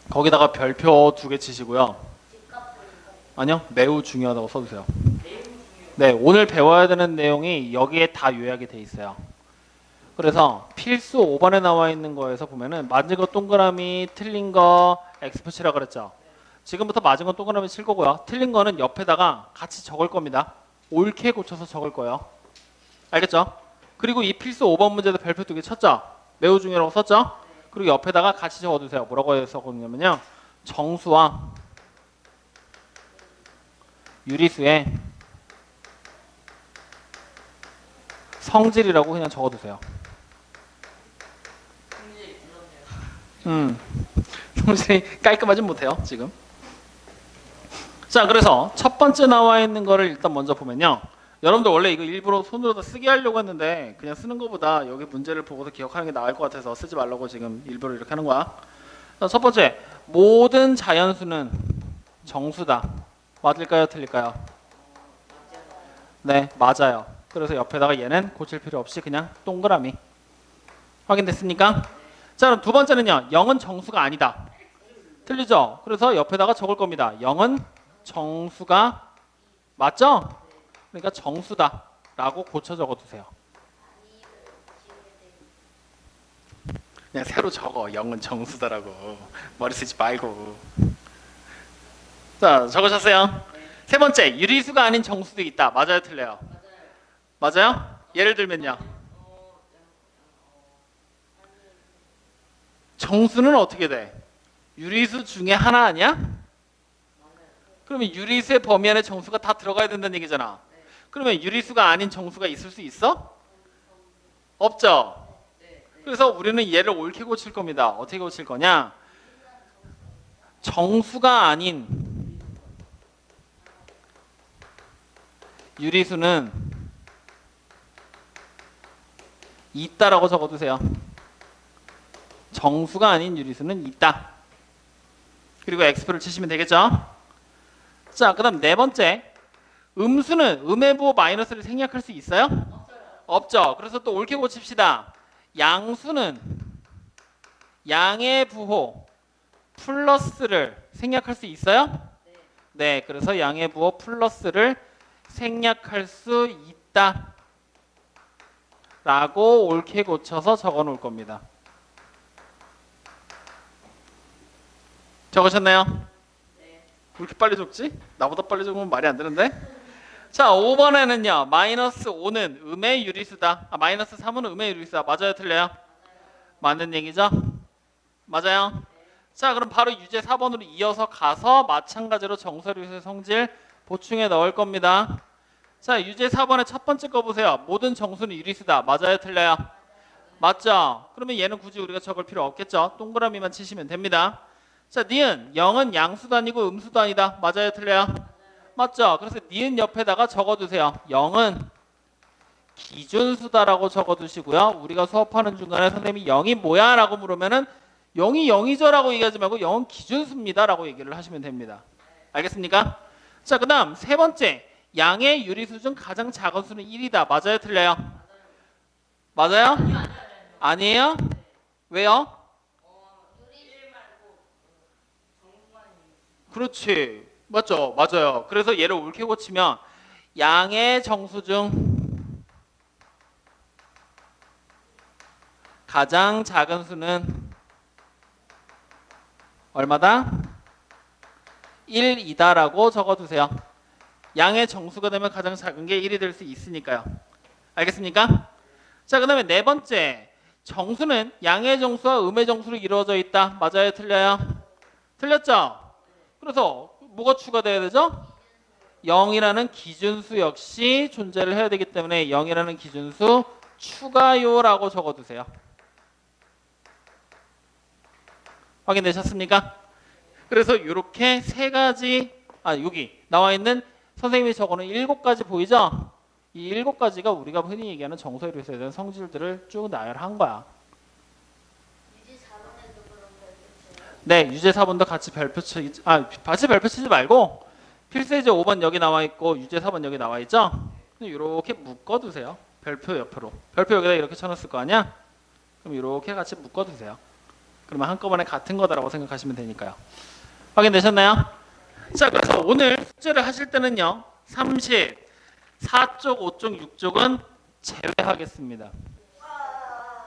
Speaker 1: 거기다가 별표 2개 치시고요. 아니요, 매우 중요하다고 써주세요. 네, 오늘 배워야 되는 내용이 여기에 다 요약이 돼 있어요. 그래서 필수 5번에 나와 있는 거에서 보면은 맞은 거 동그라미, 틀린 거 X 표시라 그랬죠. 지금부터 맞은 건 동그라미 칠 거고요. 틀린 거는 옆에다가 같이 적을 겁니다. 옳게 고쳐서 적을 거예요. 알겠죠? 그리고 이 필수 5번 문제도 별표 2개 쳤죠? 매우 중요하다고 썼죠? 그리고 옆에다가 같이 적어두세요. 뭐라고 적었냐면요. 정수와 유리수의 성질이라고 그냥 적어두세요.
Speaker 2: 성질이 불렀네요.
Speaker 1: 성질이 깔끔하진 못해요 지금. 자, 그래서 첫 번째 나와 있는 거를 일단 먼저 보면요. 여러분들 원래 이거 일부러 손으로 다 쓰게 하려고 했는데 그냥 쓰는 것보다 여기 문제를 보고서 기억하는 게 나을 것 같아서 쓰지 말라고 지금 일부러 이렇게 하는 거야. 자, 첫 번째, 모든 자연수는 정수다. 맞을까요? 틀릴까요? 네, 맞아요. 그래서 옆에다가 얘는 고칠 필요 없이 그냥 동그라미. 확인됐습니까? 자, 그럼 두 번째는요. 0은 정수가 아니다. 틀리죠? 그래서 옆에다가 적을 겁니다. 0은 정수가 맞죠? 그러니까 정수다 라고 고쳐 적어두세요. 그냥 새로 적어. 0은 정수다라고. 머리 쓰지 말고. 자, 적으셨어요? 세 번째, 유리수가 아닌 정수도 있다. 맞아요, 틀려요? 맞아요? 예를 들면요. 정수는 어떻게 돼? 유리수 중에 하나 아니야? 그러면 유리수의 범위 안에 정수가 다 들어가야 된다는 얘기잖아. 그러면 유리수가 아닌 정수가 있을 수 있어? 없죠? 그래서 우리는 얘를 옳게 고칠 겁니다. 어떻게 고칠 거냐? 정수가 아닌 유리수는 있다라고 적어두세요. 정수가 아닌 유리수는 있다. 그리고 x표를 치시면 되겠죠? 자, 그 다음 네 번째. 음수는 음의 부호 마이너스를 생략할 수 있어요? 없죠. 그래서 또 옳게 고칩시다. 양수는 양의 부호 플러스를 생략할 수 있어요? 네, 그래서 양의 부호 플러스를 생략할 수 있다 라고 옳게 고쳐서 적어 놓을 겁니다. 적으셨나요? 왜 이렇게 빨리 적지? 나보다 빨리 적으면 말이 안 되는데? 자, 5번에는요. 마이너스 5는 음의 유리수다. 마이너스 3은 음의 유리수다. 맞아요, 틀려요? 맞는 얘기죠? 맞아요? 자, 그럼 바로 유제 4번으로 이어서 가서 마찬가지로 정서유리수의 성질 보충해 넣을 겁니다. 자, 유제 4번의 첫 번째 거 보세요. 모든 정수는 유리수다. 맞아요, 틀려요? 맞죠? 그러면 얘는 굳이 우리가 적을 필요 없겠죠? 동그라미만 치시면 됩니다. 자, 니은 0은 양수도 아니고 음수도 아니다. 맞아요, 틀려요? 맞죠? 그래서 니은 옆에다가 적어두세요. 0은 기준수다라고 적어두시고요. 우리가 수업하는 중간에 선생님이 0이 뭐야? 라고 물으면은 0이 0이죠? 라고 얘기하지 말고 0은 기준수입니다. 라고 얘기를 하시면 됩니다. 알겠습니까? 자, 그 다음 세 번째. 양의 유리수 중 가장 작은 수는 1이다. 맞아요, 틀려요? 맞아요? 아니에요? 왜요? 그렇지. 맞죠? 맞아요. 그래서 얘를 옳게 고치면 양의 정수 중 가장 작은 수는 얼마다? 1이다라고 적어두세요. 양의 정수가 되면 가장 작은 게 1이 될 수 있으니까요. 알겠습니까? 자, 그 다음에 네 번째. 정수는 양의 정수와 음의 정수로 이루어져 있다. 맞아요? 틀려요? 틀렸죠? 그래서 뭐가 추가돼야 되죠? 0이라는 기준수 역시 존재를 해야 되기 때문에 0이라는 기준수 추가요라고 적어두세요. 확인되셨습니까? 그래서 이렇게 세 가지, 여기 나와 있는 선생님이 적어놓은 7가지 보이죠? 이 7가지가 우리가 흔히 얘기하는 정서유리수에 대한 성질들을 쭉 나열한 거야. 네, 유제 4번도 같이 별표 치지, 같이 별표 치지 말고 필수예제 5번 여기 나와 있고 유제 4번 여기 나와 있죠? 이렇게 묶어두세요. 별표 옆으로. 별표 여기다 이렇게 쳐놨을 거 아니야? 그럼 이렇게 같이 묶어두세요. 그러면 한꺼번에 같은 거다라고 생각하시면 되니까요. 확인되셨나요? 자, 그래서 오늘 숙제를 하실 때는요. 34쪽, 5쪽, 6쪽은 제외하겠습니다.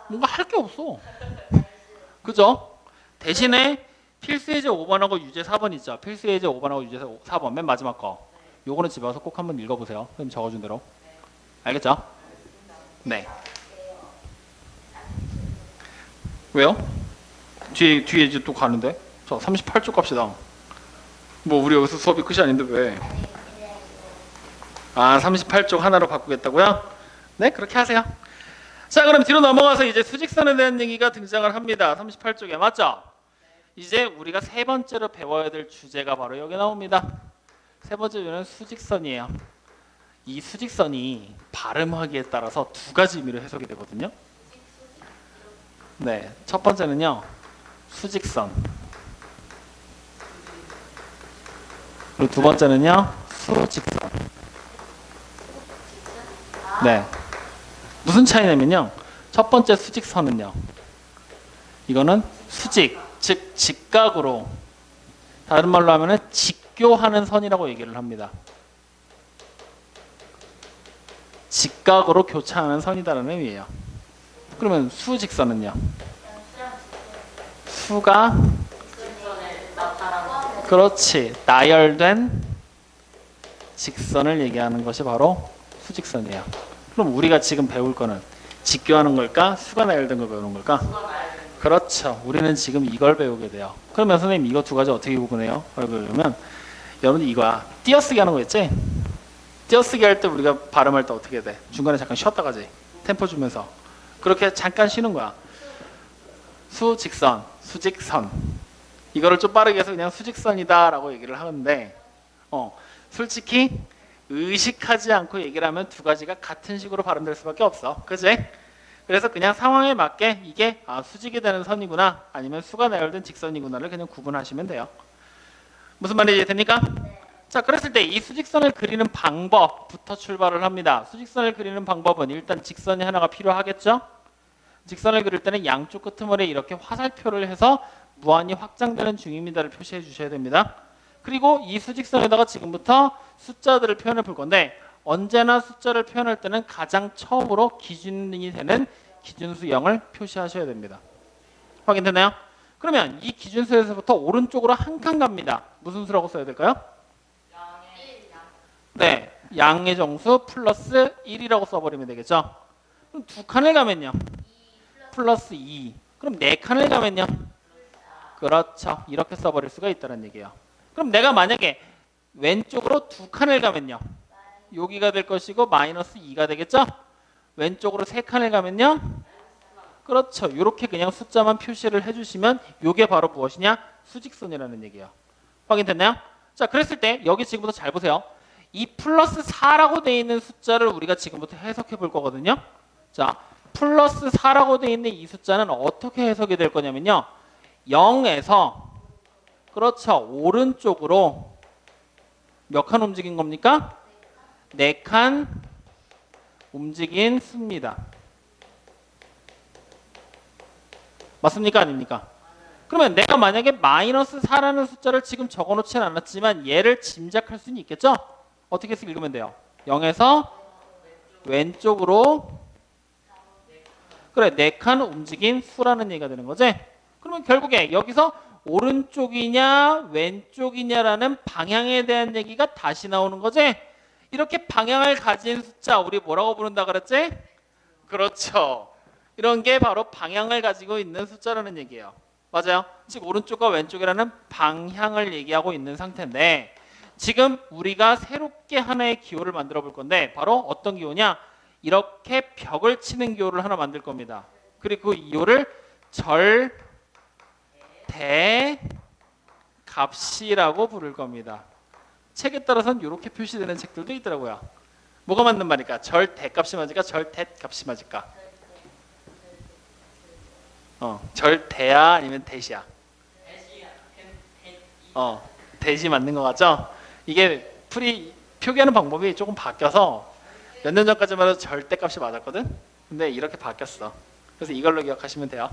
Speaker 1: 뭔가 할 게 없어. 그죠? 대신에 필수예제 5번하고 유제 4번 있죠. 필수예제 5번하고 유제 4번 맨 마지막 거. 요거는 집에 와서 꼭 한번 읽어보세요. 선생님 적어준 대로. 알겠죠? 네. 왜요? 뒤에 이제 또 가는데? 자, 38쪽 갑시다. 뭐 우리 여기서 수업이 끝이 아닌데 왜? 38쪽 하나로 바꾸겠다고요? 네, 그렇게 하세요. 자, 그럼 뒤로 넘어가서 이제 수직선에 대한 얘기가 등장을 합니다. 38쪽에 맞죠? 이제 우리가 세 번째로 배워야 될 주제가 바로 여기 나옵니다. 세 번째 주제는 수직선이에요. 이 수직선이 발음하기에 따라서 두 가지 의미로 해석이 되거든요. 네, 첫 번째는요. 수직선. 그리고 두 번째는요. 수직선. 네. 무슨 차이냐면요. 첫 번째 수직선은요. 이거는 수직, 즉 직각으로, 다른 말로 하면은 직교하는 선이라고 얘기를 합니다. 직각으로 교차하는 선이다라는 의미예요. 그러면 수직선은요? 수가
Speaker 2: 직선을 나타나는
Speaker 1: 그렇지, 나열된 직선을 얘기하는 것이 바로 수직선이에요. 그럼 우리가 지금 배울 거는 직교하는 걸까? 수가 나열된 걸 배우는 걸까?
Speaker 2: 수가 나열된
Speaker 1: 그렇죠. 우리는 지금 이걸 배우게 돼요. 그러면 선생님 이거 두 가지 어떻게 구분해요? 그러면 여러분들 이거야. 띄어쓰기 하는 거 있지? 띄어쓰기 할 때 우리가 발음할 때 어떻게 돼? 중간에 잠깐 쉬었다 가지. 템포 주면서. 그렇게 잠깐 쉬는 거야. 수직선, 수직선. 이거를 좀 빠르게 해서 그냥 수직선이다라고 얘기를 하는데 솔직히 의식하지 않고 얘기를 하면 두 가지가 같은 식으로 발음될 수밖에 없어. 그지? 그래서 그냥 상황에 맞게 이게 수직이 되는 선이구나 아니면 수가 나열된 직선이구나를 그냥 구분하시면 돼요. 무슨 말인지 됩니까? 자, 그랬을 때 이 수직선을 그리는 방법부터 출발을 합니다. 수직선을 그리는 방법은 일단 직선이 하나가 필요하겠죠? 직선을 그릴 때는 양쪽 끄트머리에 이렇게 화살표를 해서 무한히 확장되는 중입니다를 표시해 주셔야 됩니다. 그리고 이 수직선에다가 지금부터 숫자들을 표현해 볼 건데 언제나 숫자를 표현할 때는 가장 처음으로 기준이 되는 기준수 0을 표시하셔야 됩니다. 확인되나요? 그러면 이 기준수에서부터 오른쪽으로 한 칸 갑니다. 무슨 수라고 써야 될까요? 네, 양의 정수 플러스 1이라고 써버리면 되겠죠. 그럼 두 칸을 가면요. 플러스 2. 그럼 네 칸을 가면요. 그렇죠. 이렇게 써버릴 수가 있다는 얘기예요. 그럼 내가 만약에 왼쪽으로 두 칸을 가면요. 여기가 될 것이고 마이너스 2가 되겠죠. 왼쪽으로 세 칸을 가면요. 그렇죠. 이렇게 그냥 숫자만 표시를 해주시면 이게 바로 무엇이냐? 수직선이라는 얘기예요. 확인됐나요? 자, 그랬을 때 여기 지금부터 잘 보세요. 이 플러스 4라고 되어 있는 숫자를 우리가 지금부터 해석해 볼 거거든요. 자, 플러스 4라고 되어 있는 이 숫자는 어떻게 해석이 될 거냐면요. 0에서 그렇죠. 오른쪽으로 몇 칸 움직인 겁니까? 4칸 움직인 수입니다. 맞습니까? 아닙니까? 그러면 내가 만약에 마이너스 4라는 숫자를 지금 적어놓지는 않았지만 얘를 짐작할 수는 있겠죠? 어떻게 해서 읽으면 돼요? 0에서 왼쪽으로 그래 4칸 움직인 수라는 얘기가 되는 거지? 그러면 결국에 여기서 오른쪽이냐 왼쪽이냐라는 방향에 대한 얘기가 다시 나오는 거지? 이렇게 방향을 가진 숫자 우리 뭐라고 부른다 그랬지? 그렇죠. 이런 게 바로 방향을 가지고 있는 숫자라는 얘기예요. 맞아요. 즉 오른쪽과 왼쪽이라는 방향을 얘기하고 있는 상태인데 지금 우리가 새롭게 하나의 기호를 만들어 볼 건데 바로 어떤 기호냐? 이렇게 벽을 치는 기호를 하나 만들 겁니다. 그리고 이 기호를 절대값이라고 부를 겁니다. 책에 따라서는 이렇게 표시되는 책들도 있더라고요. 뭐가 맞는 말일까? 절대값이 맞을까? 절대값이 맞을까? 절대야 아니면 대시야? 대시 맞는 것 같죠? 이게 표기하는 방법이 조금 바뀌어서 몇 년 전까지만 해도 절대값이 맞았거든? 근데 이렇게 바뀌었어. 그래서 이걸로 기억하시면 돼요.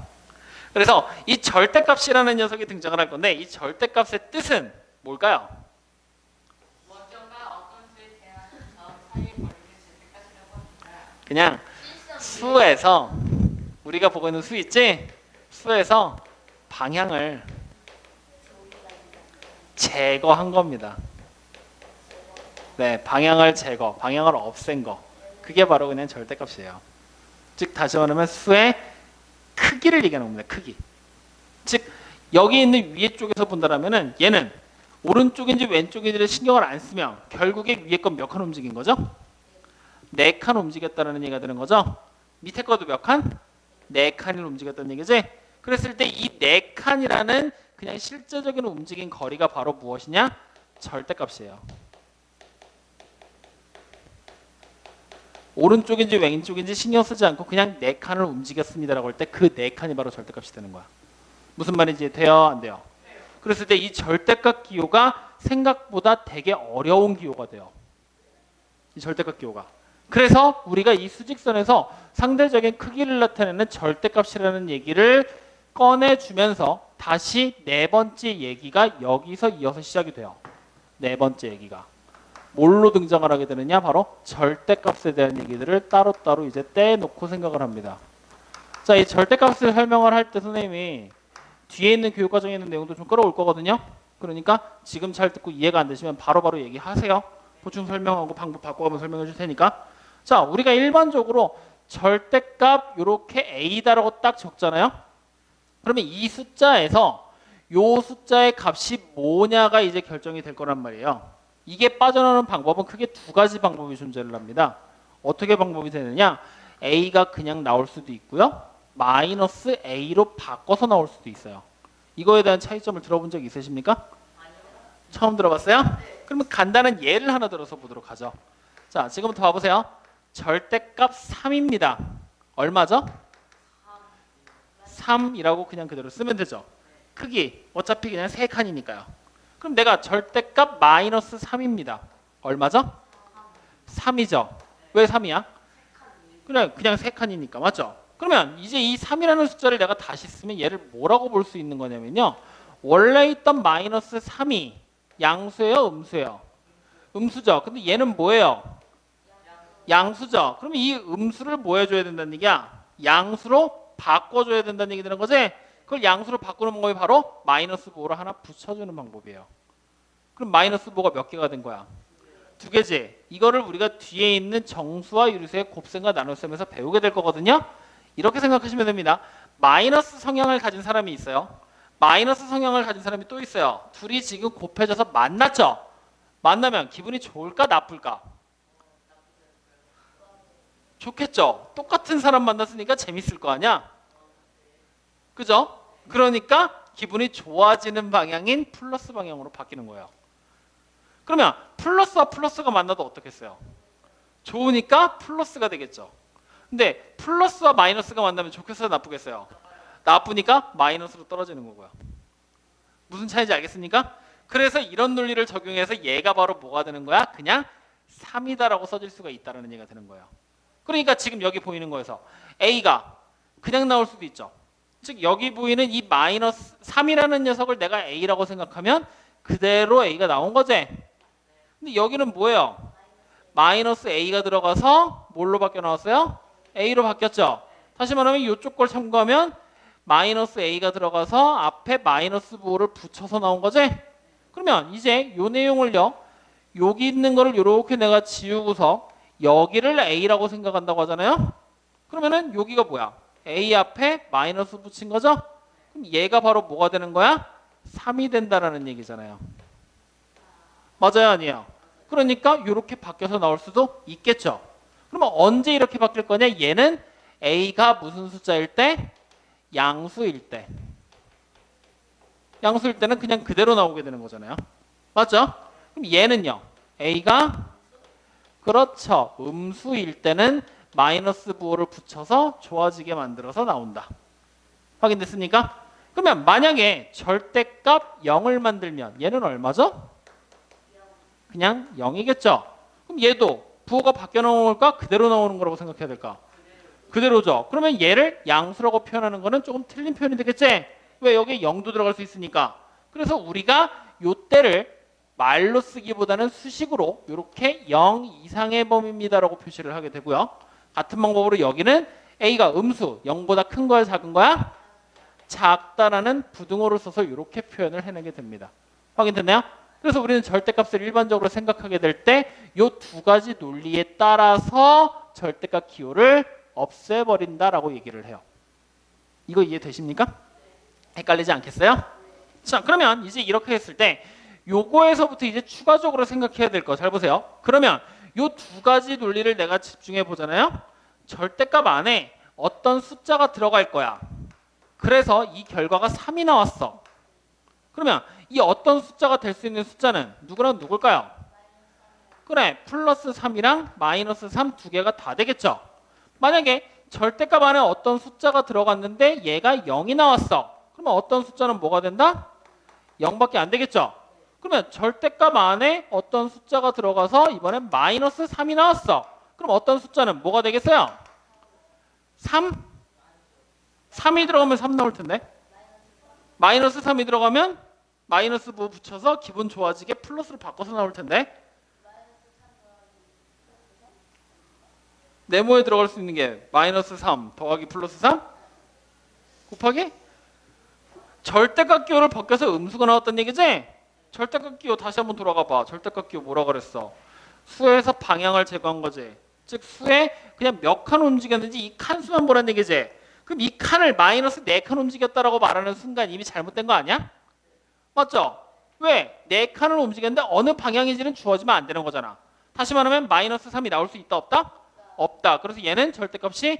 Speaker 1: 그래서 이 절대값이라는 녀석이 등장을 할 건데 이 절대값의 뜻은 뭘까요? 그냥 수에서 우리가 보고 있는 수 있지? 수에서 방향을 제거한 겁니다. 네, 방향을 제거, 방향을 없앤 거. 그게 바로 그냥 절대값이에요. 즉 다시 말하면 수의 크기를 얘기하는 겁니다. 크기. 즉 여기 있는 위에 쪽에서 본다라면은 얘는 오른쪽인지 왼쪽인지를 신경을 안 쓰면 결국에 위에 건 몇 칸 움직인 거죠? 4칸 움직였다는 얘기가 되는 거죠. 밑에 것도 몇 칸? 4칸을 움직였다는 얘기지. 그랬을 때 이 4칸이라는 그냥 실제적인 움직인 거리가 바로 무엇이냐? 절대값이에요. 오른쪽인지 왼쪽인지 신경 쓰지 않고 그냥 4칸을 움직였습니다라고 할 때 그 4칸이 바로 절대값이 되는 거야. 무슨 말인지 돼요? 안 돼요? 그랬을 때 이 절대값 기호가 생각보다 되게 어려운 기호가 돼요. 이 절대값 기호가. 그래서 우리가 이 수직선에서 상대적인 크기를 나타내는 절대값이라는 얘기를 꺼내주면서 다시 네 번째 얘기가 여기서 이어서 시작이 돼요. 네 번째 얘기가 뭘로 등장을 하게 되느냐? 바로 절대값에 대한 얘기들을 따로따로 이제 떼놓고 생각을 합니다. 자, 이 절대값을 설명을 할 때 선생님이 뒤에 있는 교육과정에 있는 내용도 좀 끌어올 거거든요. 그러니까 지금 잘 듣고 이해가 안 되시면 바로바로 얘기하세요. 보충 설명하고 방법 바꿔가면서 설명해 줄 테니까. 자, 우리가 일반적으로 절대값 이렇게 A다라고 딱 적잖아요. 그러면 이 숫자에서 요 숫자의 값이 뭐냐가 이제 결정이 될 거란 말이에요. 이게 빠져나오는 방법은 크게 두 가지 방법이 존재를 합니다. 어떻게 방법이 되느냐? A가 그냥 나올 수도 있고요. 마이너스 A로 바꿔서 나올 수도 있어요. 이거에 대한 차이점을 들어본 적 있으십니까? 처음 들어봤어요? 그러면 간단한 예를 하나 들어서 보도록 하죠. 자, 지금부터 봐보세요. 절대값 3입니다. 얼마죠? 3이라고 그냥 그대로 쓰면 되죠. 크기 어차피 그냥 3칸이니까요. 그럼 내가 절대값 마이너스 3입니다. 얼마죠? 3이죠. 왜 3이야? 그냥 3칸이니까 맞죠? 그러면 이제 이 3이라는 숫자를 내가 다시 쓰면 얘를 뭐라고 볼 수 있는 거냐면요. 원래 있던 마이너스 3이 양수예요? 음수예요? 음수죠. 근데 얘는 뭐예요? 양수죠. 그러면 이 음수를 뭐 해줘야 된다는 얘기야? 양수로 바꿔줘야 된다는 얘기 되는 거지? 그걸 양수로 바꾸는 방법이 바로 마이너스 부호를 하나 붙여주는 방법이에요. 그럼 마이너스 부호가 몇 개가 된 거야? 2개지. 이거를 우리가 뒤에 있는 정수와 유리수의 곱셈과 나눗셈에서 배우게 될 거거든요. 이렇게 생각하시면 됩니다. 마이너스 성향을 가진 사람이 있어요. 마이너스 성향을 가진 사람이 또 있어요. 둘이 지금 곱해져서 만났죠. 만나면 기분이 좋을까 나쁠까? 좋겠죠. 똑같은 사람 만났으니까 재밌을 거 아니야. 그죠? 그러니까 기분이 좋아지는 방향인 플러스 방향으로 바뀌는 거예요. 그러면 플러스와 플러스가 만나도 어떻겠어요? 좋으니까 플러스가 되겠죠. 근데 플러스와 마이너스가 만나면 좋겠어요? 나쁘겠어요? 나쁘니까 마이너스로 떨어지는 거고요. 무슨 차이인지 알겠습니까? 그래서 이런 논리를 적용해서 얘가 바로 뭐가 되는 거야? 그냥 3이다라고 써질 수가 있다는 얘기가 되는 거예요. 그러니까 지금 여기 보이는 거에서 A가 그냥 나올 수도 있죠. 즉 여기 보이는 이 마이너스 3이라는 녀석을 내가 A라고 생각하면 그대로 A가 나온 거지. 근데 여기는 뭐예요? 마이너스 A가 들어가서 뭘로 바뀌어 나왔어요? A로 바뀌었죠. 다시 말하면 이쪽 걸 참고하면 마이너스 A가 들어가서 앞에 마이너스 부호를 붙여서 나온 거지. 그러면 이제 요 내용을요. 여기 있는 거를 이렇게 내가 지우고서 여기를 A라고 생각한다고 하잖아요. 그러면은 여기가 뭐야? A 앞에 마이너스 붙인 거죠? 그럼 얘가 바로 뭐가 되는 거야? 3이 된다라는 얘기잖아요. 맞아요, 아니에요? 그러니까 이렇게 바뀌어서 나올 수도 있겠죠. 그러면 언제 이렇게 바뀔 거냐? 얘는 A가 무슨 숫자일 때? 양수일 때. 양수일 때는 그냥 그대로 나오게 되는 거잖아요. 맞죠? 그럼 얘는요. A가 그렇죠. 음수일 때는 마이너스 부호를 붙여서 좋아지게 만들어서 나온다. 확인됐습니까? 그러면 만약에 절대값 0을 만들면 얘는 얼마죠? 그냥 0이겠죠. 그럼 얘도 부호가 바뀌어 나올까? 그대로 나오는 거라고 생각해야 될까? 그대로죠. 그러면 얘를 양수라고 표현하는 거는 조금 틀린 표현이 되겠지? 왜? 여기에 0도 들어갈 수 있으니까. 그래서 우리가 요때를 말로 쓰기보다는 수식으로 이렇게 0 이상의 범위입니다라고 표시를 하게 되고요. 같은 방법으로 여기는 A가 음수 0보다 큰 거야 작은 거야? 작다라는 부등호를 써서 이렇게 표현을 해내게 됩니다. 확인됐나요? 그래서 우리는 절대값을 일반적으로 생각하게 될 때 이 두 가지 논리에 따라서 절대값 기호를 없애버린다라고 얘기를 해요. 이거 이해되십니까? 헷갈리지 않겠어요? 자, 그러면 이제 이렇게 했을 때 요거에서부터 이제 추가적으로 생각해야 될 거 잘 보세요. 그러면 요 두 가지 논리를 내가 집중해 보잖아요. 절대값 안에 어떤 숫자가 들어갈 거야. 그래서 이 결과가 3이 나왔어. 그러면 이 어떤 숫자가 될 수 있는 숫자는 누구랑 누굴까요? 그래, 플러스 3이랑 마이너스 3 두 개가 다 되겠죠. 만약에 절대값 안에 어떤 숫자가 들어갔는데 얘가 0이 나왔어. 그러면 어떤 숫자는 뭐가 된다? 0밖에 안 되겠죠. 그러면 절대값 안에 어떤 숫자가 들어가서 이번엔 마이너스 3이 나왔어. 그럼 어떤 숫자는 뭐가 되겠어요? 3? 3이 들어가면 3 나올 텐데. 마이너스 3이 들어가면 마이너스 뭐 붙여서 기분 좋아지게 플러스로 바꿔서 나올 텐데 네모에 들어갈 수 있는 게 마이너스 3 더하기 플러스 3 곱하기 절대값 기호를 벗겨서 음수가 나왔다는 얘기지? 절대값 기호 다시 한번 돌아가 봐. 절대값 기호 뭐라 그랬어? 수에서 방향을 제거한 거지. 즉 수에 그냥 몇 칸 움직였는지 이 칸수만 보라는 얘기지. 그럼 이 칸을 마이너스 4칸 움직였다라고 말하는 순간 이미 잘못된 거 아니야? 맞죠? 왜? 4칸을 움직였는데 어느 방향인지는 주어지면 안 되는 거잖아. 다시 말하면 마이너스 3이 나올 수 있다 없다? 없다. 그래서 얘는 절대값이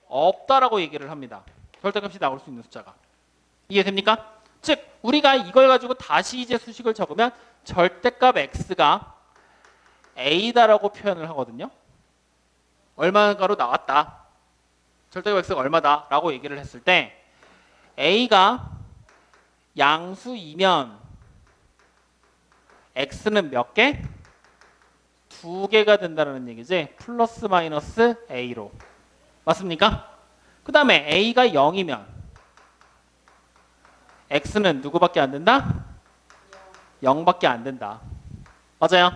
Speaker 1: 없다라고 얘기를 합니다. 절대값이 나올 수 있는 숫자가. 이해됩니까? 즉 우리가 이걸 가지고 다시 이제 수식을 적으면 절대값 x가 a다라고 표현을 하거든요. 얼마가로 나왔다. 절대값 x가 얼마다라고 얘기를 했을 때 a가 양수이면 x는 몇 개? 2개가 된다는 얘기지. 플러스 마이너스 a로. 맞습니까? 그 다음에 a가 0이면 x는 누구밖에 안 된다? 0밖에 안 된다. 맞아요?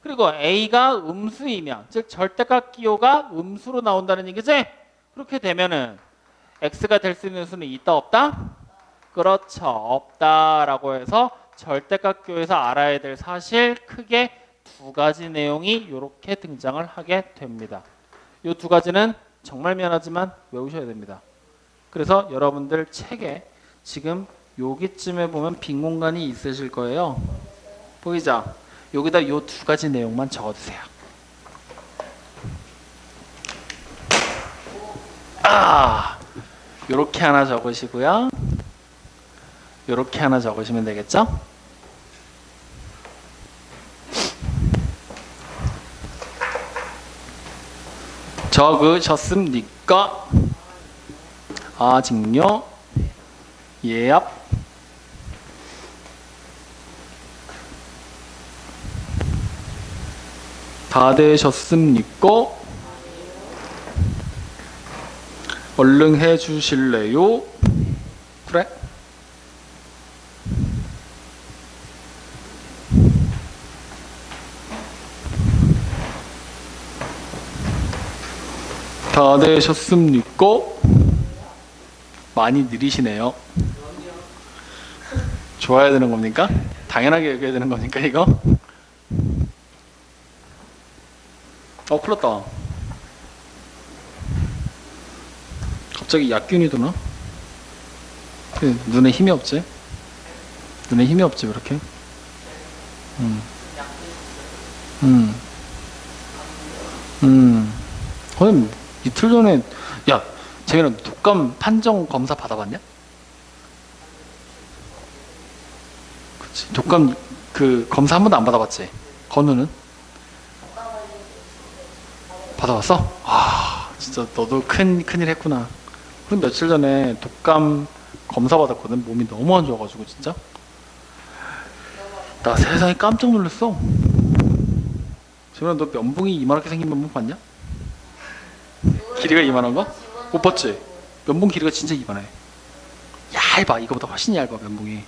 Speaker 1: 그리고 a가 음수이면 즉 절대값 기호가 음수로 나온다는 얘기지? 그렇게 되면은 x가 될 수 있는 수는 있다 없다? 그렇죠. 없다라고 해서 절대값 기호에서 알아야 될 사실 크게 2가지 내용이 이렇게 등장을 하게 됩니다. 이 2가지는 정말 미안하지만 외우셔야 됩니다. 그래서 여러분들 책에 지금 여기쯤에 보면 빈 공간이 있으실 거예요. 보이죠? 여기다 이 2가지 내용만 적어두세요. 요렇게 하나 적으시고요. 요렇게 하나 적으시면 되겠죠? 적으셨습니까? 아직요? 예압. 다 되셨습니까? 얼른 해주실래요? 그래? 다 되셨습니까? 많이 느리시네요. 좋아야 되는 겁니까? 당연하게 여겨야 되는 겁니까 이거? 큰일 났다. 갑자기 약균이 도나? 눈에 힘이 없지? 눈에 힘이 없지 왜 이렇게? 거의 이틀 전에 야 재민아 독감 판정 검사 받아봤냐? 그치 독감 그 검사 한 번도 안 받아봤지? 건우는? 받아봤어? 아 진짜 너도 큰일 했구나. 그럼 며칠 전에 독감 검사 받았거든. 몸이 너무 안 좋아가지고 진짜 나 세상에 깜짝 놀랐어. 재민아 너 면봉이 이만하게 생긴 면봉 봤냐? 길이가 이만한 거? 못 봤지? 면봉 길이가 진짜 이만해. 얇아. 이거보다 훨씬 얇아 면봉이.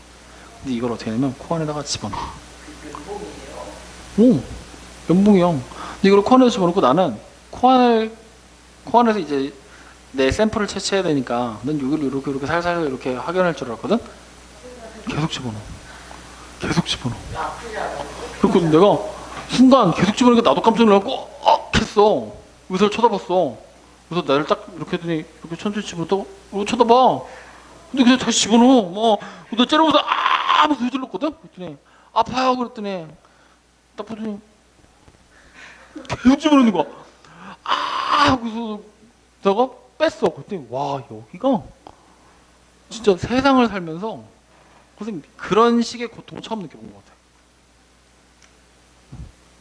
Speaker 1: 근데 이걸 어떻게 하냐면 코 안에다가 집어넣어. 오 면봉이야. 근데 이걸 코 안에 집어넣고 나는 코 안에서 이제 내 샘플을 채취해야 되니까 난 여기를 이렇게 살살 이렇게 확연할 줄 알았거든? 계속 집어넣어. 계속 집어넣어. 그리고 내가 순간 계속 집어넣으니까 나도 깜짝 놀라고 했어. 의사를 쳐다봤어. 그래서 나를 딱 이렇게 했더니 이렇게 천천히 집어넣고 쳐다봐. 근데 그냥 다시 집어넣어. 너 째려보면서 하면서 휘둘렀거든? 그랬더니 아파요 그랬더니 딱 보더니 계속 집어넣는 거야. 그래서 내가 뺐어. 그랬더니 와 여기가 진짜 세상을 살면서 선생님 그런 식의 고통을 처음 느껴본 것 같아.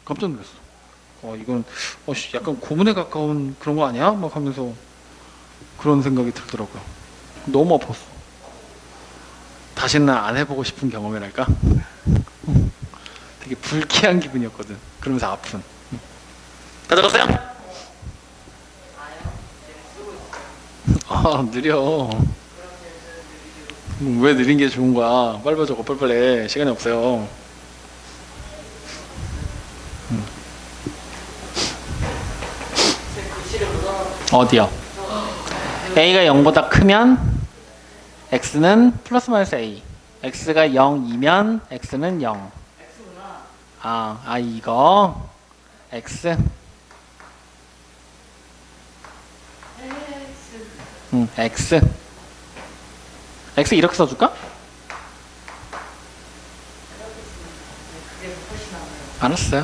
Speaker 1: 깜짝 놀랐어. 이건 약간 고문에 가까운 그런 거 아니야? 막 하면서 그런 생각이 들더라고요. 너무 아팠어. 다시는 안 해보고 싶은 경험이랄까? 되게 불쾌한 기분이었거든. 그러면서 아픈. 다 적었어요? 느려. 왜 느린 게 좋은 거야? 빨리 적어, 빨리빨리. 시간이 없어요. 어디요? a가 0보다 크면 x는 플러스 마이너스 a. x가 0이면 x는 0. 이거 x. x. x 이렇게 써줄까? 알았어요.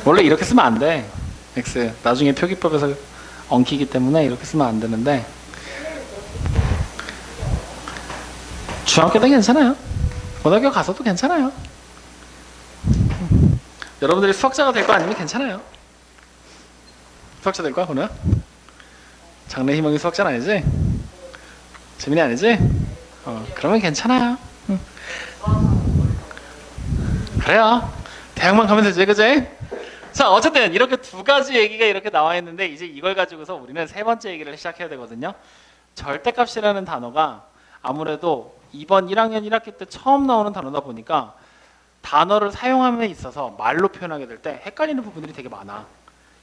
Speaker 1: 원래 이렇게 쓰면 안 돼. x. 나중에 표기법에서 엉키기 때문에 이렇게 쓰면 안 되는데. 중학교 때 괜찮아요. 고등학교 가서도 괜찮아요. 여러분들이 수학자가 될 거 아니면 괜찮아요. 수학자 될 거야, 그러나? 장래 희망이 수학자는 아니지? 재민이 아니지? 그러면 괜찮아요. 그래요. 대학만 가면 되지, 그지? 자, 어쨌든 이렇게 두 가지 얘기가 이렇게 나와 있는데 이제 이걸 가지고서 우리는 세 번째 얘기를 시작해야 되거든요. 절대값이라는 단어가 아무래도 이번 1학년 1학기 때 처음 나오는 단어다 보니까 단어를 사용함에 있어서 말로 표현하게 될 때 헷갈리는 부분들이 되게 많아.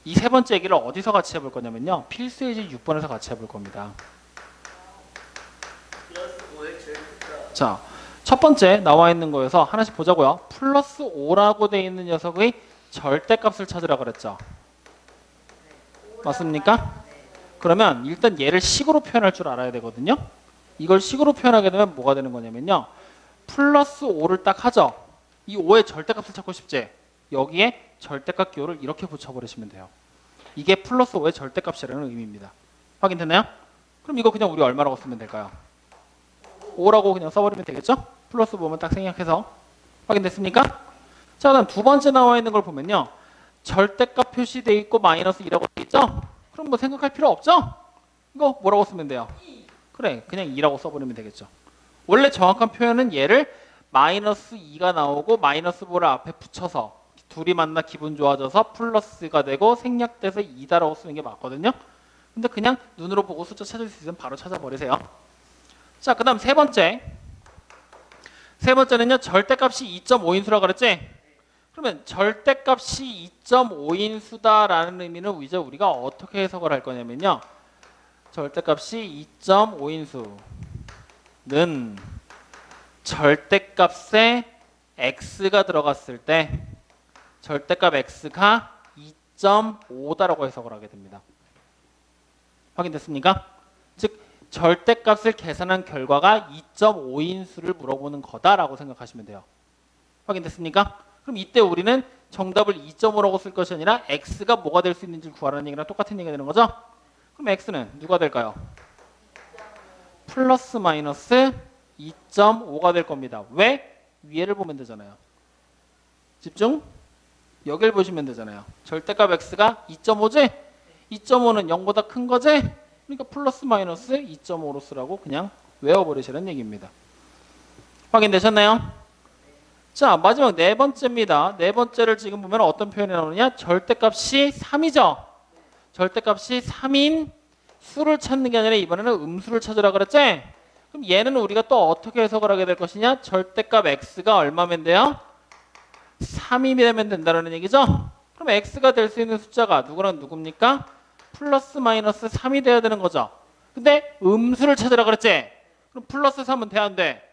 Speaker 1: 이 세 번째 얘기를 어디서 같이 해볼 거냐면요. 필수예제 6번에서 같이 해볼 겁니다. 자, 첫 번째 나와 있는 거에서 하나씩 보자고요. 플러스 5라고 돼 있는 녀석의 절대값을 찾으라 그랬죠. 맞습니까? 그러면 일단 얘를 식으로 표현할 줄 알아야 되거든요. 이걸 식으로 표현하게 되면 뭐가 되는 거냐면요. 플러스 5를 딱 하죠. 이 5의 절대값을 찾고 싶지? 여기에 절대값 기호를 이렇게 붙여버리시면 돼요. 이게 플러스 5의 절대값이라는 의미입니다. 확인됐나요? 그럼 이거 그냥 우리 얼마라고 쓰면 될까요? 5라고 그냥 써버리면 되겠죠? 플러스 5면 딱 생략해서. 확인됐습니까? 자, 그다음 두 번째 나와 있는 걸 보면요. 절대값 표시되어 있고 마이너스 2라고 되어 있죠? 그럼 뭐 생각할 필요 없죠? 이거 뭐라고 쓰면 돼요? 그래, 그냥 2라고 써버리면 되겠죠. 원래 정확한 표현은 얘를 마이너스 2가 나오고 마이너스 5를 앞에 붙여서 둘이 만나 기분 좋아져서 플러스가 되고 생략돼서 2다라고 쓰는 게 맞거든요. 근데 그냥 눈으로 보고 숫자 찾을 수 있으면 바로 찾아버리세요. 자, 그 다음 세 번째. 세 번째는요. 절대값이 2.5인수라고 그랬지? 그러면 절대값이 2.5인수다라는 의미는 이제 우리가 어떻게 해석을 할 거냐면요. 절대값이 2.5인수는 절대값에 x가 들어갔을 때 절대값 x가 2.5다라고 해석을 하게 됩니다. 확인됐습니까? 즉 절대값을 계산한 결과가 2.5인수를 물어보는 거다라고 생각하시면 돼요. 확인됐습니까? 그럼 이때 우리는 정답을 2.5라고 쓸 것이 아니라 x가 뭐가 될 수 있는지 구하라는 얘기랑 똑같은 얘기가 되는 거죠? 그럼 x는 누가 될까요? 플러스 마이너스 2.5가 될 겁니다. 왜? 위에를 보면 되잖아요. 집중. 여기를 보시면 되잖아요. 절대값 x가 2.5지? 2.5는 0보다 큰 거지? 그러니까 플러스 마이너스 2.5로 쓰라고 그냥 외워버리시라는 얘기입니다. 확인되셨나요? 자, 마지막 네 번째입니다. 네 번째를 지금 보면 어떤 표현이 나오느냐? 절대값이 3이죠? 절대값이 3인 수를 찾는 게 아니라 이번에는 음수를 찾으라 그랬지? 그럼 얘는 우리가 또 어떻게 해석을 하게 될 것이냐? 절대값 x가 얼마면 돼요? 3이 되면 된다는 얘기죠? 그럼 x가 될 수 있는 숫자가 누구랑 누굽니까? 플러스 마이너스 3이 돼야 되는 거죠. 근데 음수를 찾으라 그랬지? 그럼 플러스 3은 돼 안 돼?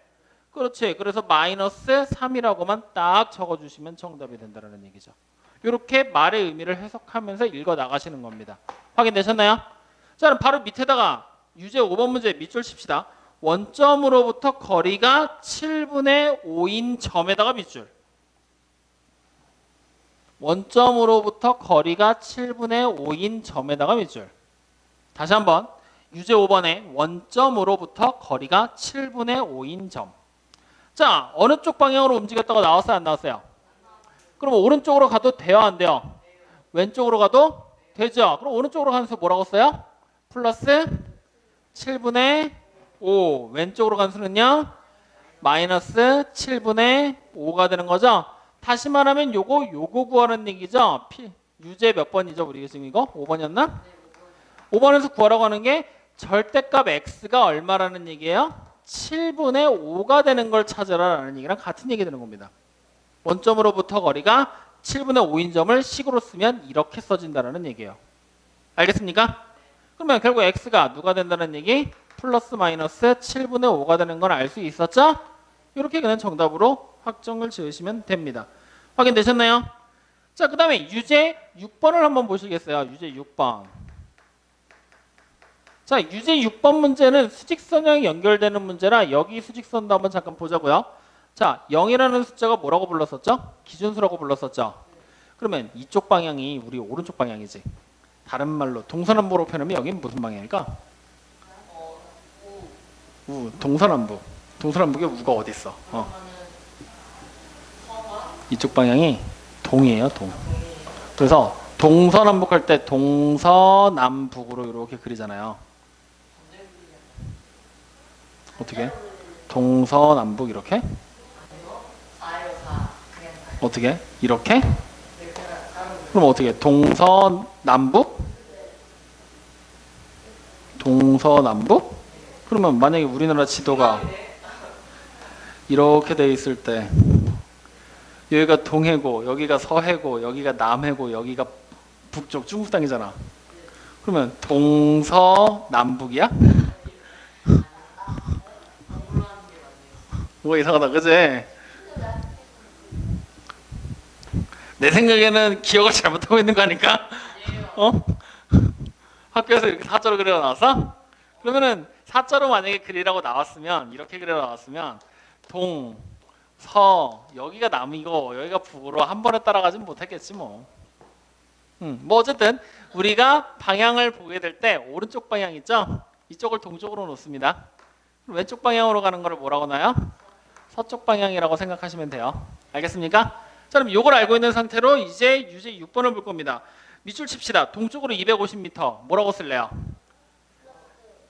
Speaker 1: 그렇지. 그래서 마이너스 3이라고만 딱 적어주시면 정답이 된다는 얘기죠. 이렇게 말의 의미를 해석하면서 읽어 나가시는 겁니다. 확인되셨나요? 자, 그럼 바로 밑에다가 유제 5번 문제 밑줄 칩시다. 원점으로부터 거리가 7분의 5인 점에다가 밑줄. 원점으로부터 거리가 7분의 5인 점에다가 밑줄. 다시 한번 유제 5번에 원점으로부터 거리가 7분의 5인 점. 자, 어느 쪽 방향으로 움직였다가 나왔어요? 안 나왔어요? 그럼 오른쪽으로 가도 돼요? 안 돼요? 왼쪽으로 가도 되죠? 그럼 오른쪽으로 가는 수 뭐라고 써요? 플러스 7분의 5. 왼쪽으로 가는 수는요? 마이너스 7분의 5가 되는 거죠? 다시 말하면 요거 구하는 얘기죠? 유제 몇 번이죠? 우리 지금 이거? 5번이었나? 5번에서 구하라고 하는 게 절대값 x가 얼마라는 얘기예요? 7분의 5가 되는 걸 찾으라라는 얘기랑 같은 얘기 되는 겁니다. 원점으로부터 거리가 7분의 5인 점을 식으로 쓰면 이렇게 써진다는 얘기예요. 알겠습니까? 그러면 결국 x가 누가 된다는 얘기? 플러스 마이너스 7분의 5가 되는 건 알 수 있었죠? 이렇게 그냥 정답으로 확정을 지으시면 됩니다. 확인되셨나요? 자, 그 다음에 유제 6번을 한번 보시겠어요? 유제 6번. 자, 유제 6번 문제는 수직선형이 연결되는 문제라 여기 수직선도 한번 잠깐 보자고요. 자, 0이라는 숫자가 뭐라고 불렀었죠? 기준수라고 불렀었죠? 그러면 이쪽 방향이 우리 오른쪽 방향이지. 다른 말로 동서남북으로 표현하면 여기는 무슨 방향일까? 우, 동서남북. 동서남북에 우가 어디 있어? 이쪽 방향이 동이에요, 동. 그래서 동서남북 할 때 동서남북으로 이렇게 그리잖아요. 어떻게? 동서남북 이렇게? 어떻게? 이렇게? 그럼 어떻게? 동서남북? 동서남북? 그러면 만약에 우리나라 지도가 이렇게 돼 있을 때 여기가 동해고 여기가 서해고 여기가 남해고 여기가 북쪽 중국 땅이잖아. 그러면 동서남북이야? 뭐가 이상하다, 그지? 내 생각에는 기억을 잘못하고 있는 거 아닐까? 학교에서 이렇게 사자로 그려 나왔어? 그러면은 사자로 만약에 그리라고 나왔으면 이렇게 그려 나왔으면 동, 서, 여기가 남이고 여기가 북으로 한 번에 따라가진 못했겠지 뭐. 뭐 어쨌든 우리가 방향을 보게 될 때 오른쪽 방향 있죠? 이쪽을 동쪽으로 놓습니다. 왼쪽 방향으로 가는 거를 뭐라고 놔요? 서쪽 방향이라고 생각하시면 돼요. 알겠습니까? 자, 그럼 이걸 알고 있는 상태로 이제 유제 6번을 볼 겁니다. 밑줄 칩시다. 동쪽으로 250m 뭐라고 쓸래요?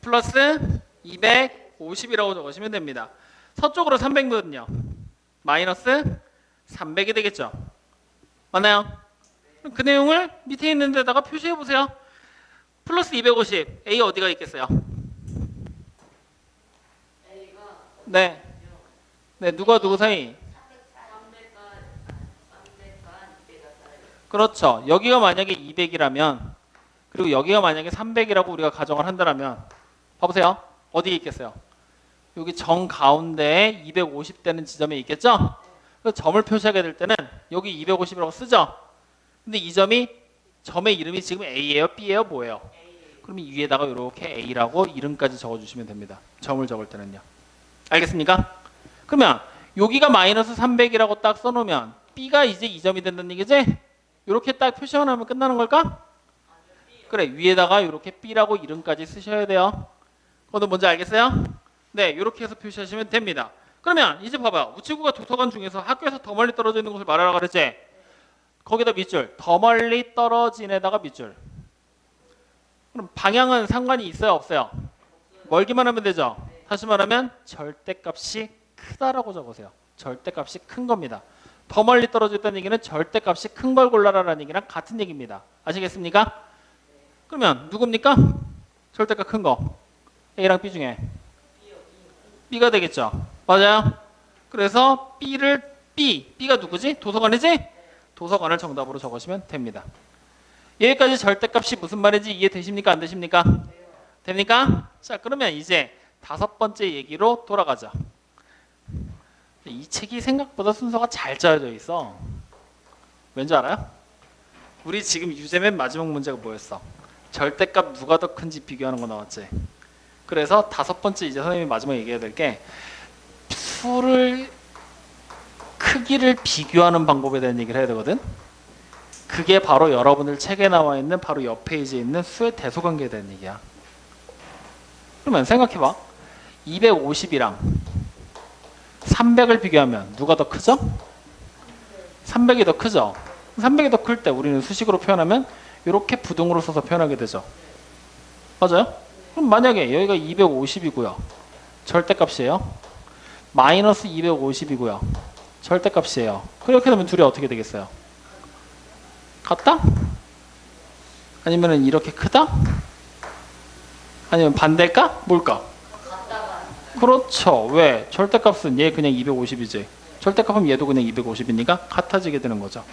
Speaker 1: 플러스 250이라고 적으시면 됩니다. 서쪽으로 300m는요? 마이너스 300이 되겠죠. 맞나요? 그럼 그 내용을 밑에 있는 데다가 표시해 보세요. 플러스 250 A 어디가 있겠어요? 네. 네, 누가 누구 사이? 그렇죠. 여기가 만약에 200이라면 그리고 여기가 만약에 300이라고 우리가 가정을 한다면 봐보세요. 어디에 있겠어요? 여기 정 가운데에 250 되는 지점에 있겠죠? 그래서 점을 표시하게 될 때는 여기 250이라고 쓰죠? 근데 이 점이 점의 이름이 지금 A예요? B예요? 뭐예요? 그러면 위에다가 이렇게 A라고 이름까지 적어주시면 됩니다. 점을 적을 때는요. 알겠습니까? 그러면 여기가 마이너스 300이라고 딱 써놓으면 B가 이제 이 점이 된다는 얘기지? 이렇게 딱 표시만 하면 끝나는 걸까? 그래, 위에다가 이렇게 B라고 이름까지 쓰셔야 돼요. 그것도 뭔지 알겠어요? 네, 이렇게 해서 표시하시면 됩니다. 그러면 이제 봐봐요. 우체국과 도서관 중에서 학교에서 더 멀리 떨어져 있는 곳을 말하라 그랬지? 거기다 밑줄, 더 멀리 떨어진에다가 밑줄. 그럼 방향은 상관이 있어요, 없어요? 멀기만 하면 되죠? 다시 말하면 절대값이 크다라고 적으세요. 절대값이 큰 겁니다. 더 멀리 떨어져 있다는 얘기는 절대값이 큰 걸 골라라라는 얘기랑 같은 얘기입니다. 아시겠습니까? 그러면 누굽니까? 절대값 큰 거. A랑 B 중에 B가 되겠죠. 맞아요? 그래서 B가 누구지? 도서관이지? 도서관을 정답으로 적으시면 됩니다. 여기까지 절대값이 무슨 말인지 이해되십니까? 안 되십니까? 됩니까? 자, 그러면 이제 5번째 얘기로 돌아가죠. 이 책이 생각보다 순서가 잘 짜여져 있어. 왠지 알아요? 우리 지금 유제 맨 마지막 문제가 뭐였어? 절대값 누가 더 큰지 비교하는 거 나왔지? 그래서 5번째 이제 선생님이 마지막에 얘기해야 될 게 수를 크기를 비교하는 방법에 대한 얘기를 해야 되거든. 그게 바로 여러분들 책에 나와 있는 바로 옆 페이지에 있는 수의 대소관계에 대한 얘기야. 그러면 생각해봐. 250이랑 300을 비교하면 누가 더 크죠? 300이 더 크죠? 300이 더 클 때 우리는 수식으로 표현하면 이렇게 부등으로 써서 표현하게 되죠. 맞아요? 그럼 만약에 여기가 250이고요. 절대값이에요. 마이너스 250이고요. 절대값이에요. 그렇게 되면 둘이 어떻게 되겠어요? 같다? 아니면 이렇게 크다? 아니면 반대일까? 뭘까? 그렇죠. 왜? 절대값은 얘 그냥 250이지. 절대값은 얘도 그냥 250이니까 같아지게 되는 거죠.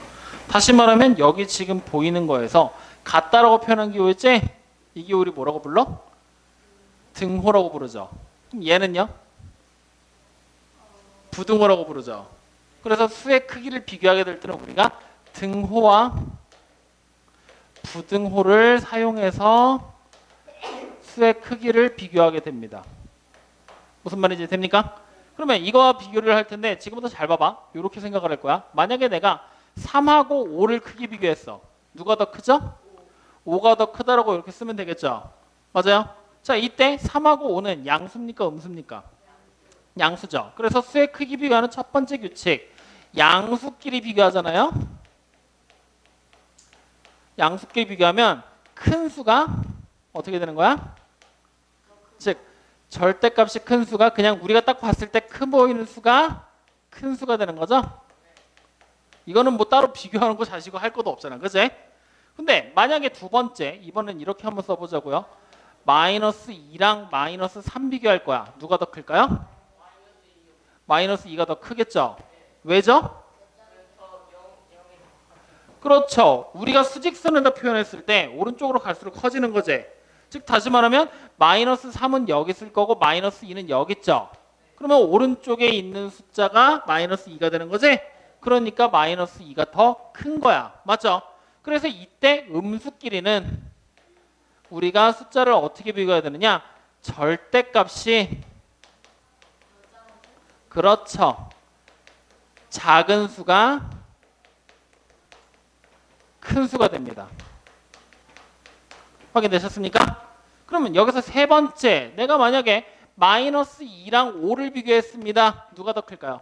Speaker 1: 다시 말하면 여기 지금 보이는 거에서 같다라고 표현한 기호였지? 이 기호를 뭐라고 불러? 등호라고 부르죠. 그럼 얘는요? 부등호라고 부르죠. 그래서 수의 크기를 비교하게 될 때는 우리가 등호와 부등호를 사용해서 수의 크기를 비교하게 됩니다. 무슨 말인지 됩니까? 그러면 이거와 비교를 할 텐데 지금부터 잘 봐봐. 이렇게 생각을 할 거야. 만약에 내가 3하고 5를 크기 비교했어. 누가 더 크죠? 5가 더 크다라고 이렇게 쓰면 되겠죠? 맞아요? 자, 이때 3하고 5는 양수입니까? 음수입니까? 양수죠. 그래서 수의 크기 비교하는 첫 번째 규칙. 양수끼리 비교하잖아요. 양수끼리 비교하면 큰 수가 어떻게 되는 거야? 즉 절대값이 큰 수가 그냥 우리가 딱 봤을 때 큰 보이는 수가 큰 수가 되는 거죠. 이거는 뭐 따로 비교하는 거 자시고 할 것도 없잖아. 그치? 근데 만약에 두 번째 이번엔 이렇게 한번 써보자고요. 마이너스 2랑 마이너스 3 비교할 거야. 누가 더 클까요? 마이너스 2가 더 크겠죠. 왜죠? 그렇죠. 우리가 수직선에다 표현했을 때 오른쪽으로 갈수록 커지는 거지. 즉 다시 말하면 마이너스 3은 여기 있을 거고 마이너스 2는 여기 있죠. 그러면 오른쪽에 있는 숫자가 마이너스 2가 되는 거지. 그러니까 마이너스 2가 더 큰 거야. 맞죠? 그래서 이때 음수끼리는 우리가 숫자를 어떻게 비교해야 되느냐? 절대값이 그렇죠. 작은 수가 큰 수가 됩니다. 확인되셨습니까? 그러면 여기서 세 번째, 내가 만약에 마이너스 2랑 5를 비교했습니다. 누가 더 클까요?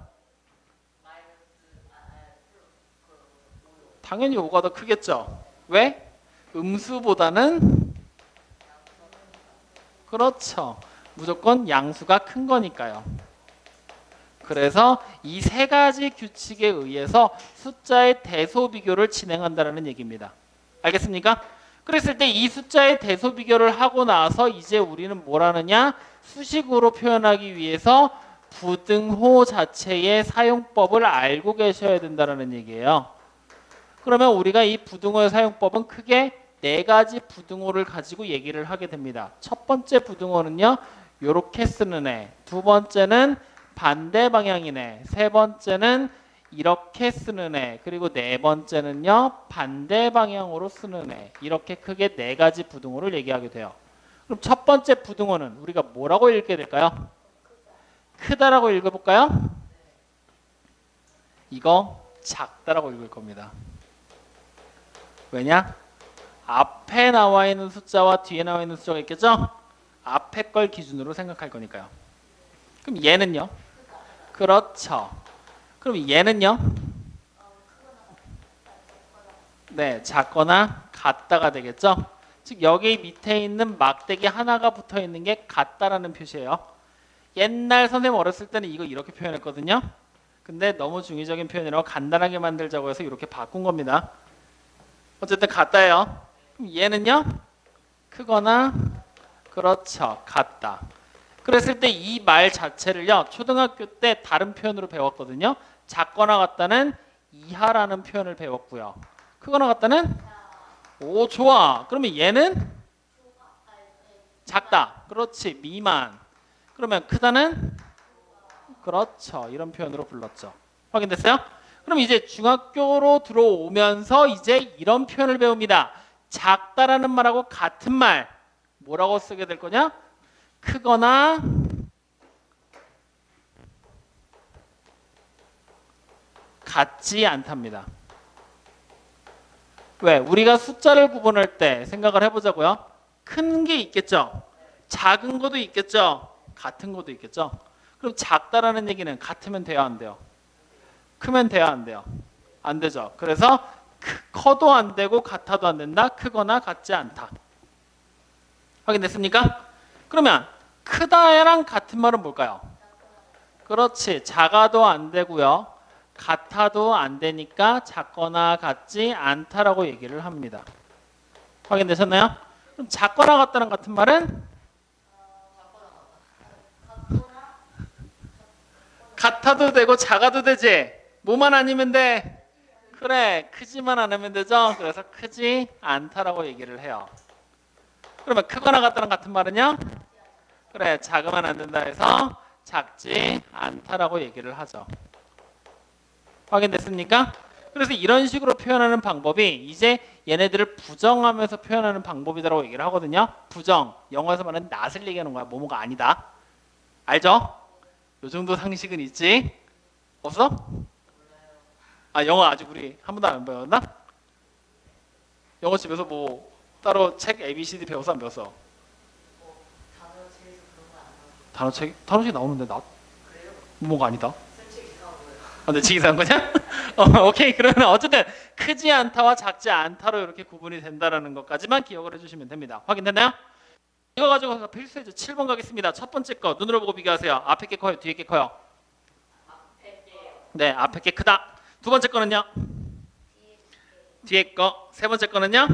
Speaker 1: 당연히 5가 더 크겠죠. 왜? 음수보다는 그렇죠. 무조건 양수가 큰 거니까요. 그래서 이 세 가지 규칙에 의해서 숫자의 대소 비교를 진행한다는 얘기입니다. 알겠습니까? 그랬을 때 이 숫자의 대소 비교를 하고 나서 이제 우리는 뭘 하느냐? 수식으로 표현하기 위해서 부등호 자체의 사용법을 알고 계셔야 된다는 얘기예요. 그러면 우리가 이 부등호의 사용법은 크게 네 가지 부등호를 가지고 얘기를 하게 됩니다. 첫 번째 부등호는요. 이렇게 쓰는 애. 두 번째는 반대 방향이네. 세 번째는 이렇게 쓰는 애. 그리고 네 번째는요. 반대 방향으로 쓰는 애. 이렇게 크게 네 가지 부등호를 얘기하게 돼요. 그럼 첫 번째 부등호는 우리가 뭐라고 읽게 될까요? 크다라고 읽어볼까요? 이거 작다라고 읽을 겁니다. 왜냐? 앞에 나와 있는 숫자와 뒤에 나와 있는 숫자가 있겠죠? 앞에 걸 기준으로 생각할 거니까요. 그럼 얘는요? 그렇죠. 그럼 얘는요? 네, 작거나 같다가 되겠죠? 즉 여기 밑에 있는 막대기 하나가 붙어 있는 게 같다라는 표시예요. 옛날 선생님 어렸을 때는 이거 이렇게 표현했거든요. 근데 너무 중의적인 표현이라고 간단하게 만들자고 해서 이렇게 바꾼 겁니다. 어쨌든 같다예요. 그럼 얘는요? 크거나 그렇죠. 같다. 그랬을 때 이 말 자체를요. 초등학교 때 다른 표현으로 배웠거든요. 작거나 같다는 이하라는 표현을 배웠고요. 크거나 같다는 오 좋아. 그러면 얘는 작다. 그렇지. 미만. 그러면 크다는 그렇죠. 이런 표현으로 불렀죠. 확인됐어요? 그럼 이제 중학교로 들어오면서 이제 이런 표현을 배웁니다. 작다라는 말하고 같은 말 뭐라고 쓰게 될 거냐? 크거나 같지 않답니다. 왜? 우리가 숫자를 구분할 때 생각을 해보자고요. 큰 게 있겠죠. 작은 것도 있겠죠. 같은 것도 있겠죠. 그럼 작다라는 얘기는 같으면 돼요, 안 돼요? 크면 돼요, 안 돼요? 안 되죠. 그래서 커도 안 되고 같아도 안 된다. 크거나 같지 않다. 확인됐습니까? 그러면 크다랑 같은 말은 뭘까요? 그렇지. 작아도 안 되고요. 같아도 안 되니까 작거나 같지 않다라고 얘기를 합니다. 확인되셨나요? 그럼 작거나 같다는 같은 말은 같아도 되고 작아도 되지. 뭐만 아니면 돼? 그래, 크지만 않으면 되죠. 그래서 크지 않다라고 얘기를 해요. 그러면 크거나 같다는 같은 말은요? 그래, 작으면 안 된다 해서 작지 않다라고 얘기를 하죠. 확인됐습니까? 그래서 이런 식으로 표현하는 방법이 이제 얘네들을 부정하면서 표현하는 방법이라고 얘기를 하거든요. 부정, 영어에서 말하는 낫을 얘기하는 거야. 뭐뭐가 아니다. 알죠? 요 정도 상식은 있지? 없어? 아, 영어 아직 우리 한 번도 안 배웠나? 영어 집에서 뭐 따로 책 ABCD 배워서 안 배웠어? 단어책 나오는데 낫? 뭐가 아니다. 내 책 이상한 거냐? 오케이. 그러면 어쨌든 크지 않다와 작지 않다로 이렇게 구분이 된다라는 것까지만 기억을 해주시면 됩니다. 확인됐나요? 이거 가지고 필수예제 7번 가겠습니다. 첫 번째 거 눈으로 보고 비교하세요. 앞에 게 커요? 뒤에 게 커요? 네, 앞에 게 크다. 두 번째 거는요? 뒤에 거. 세 번째 거는요?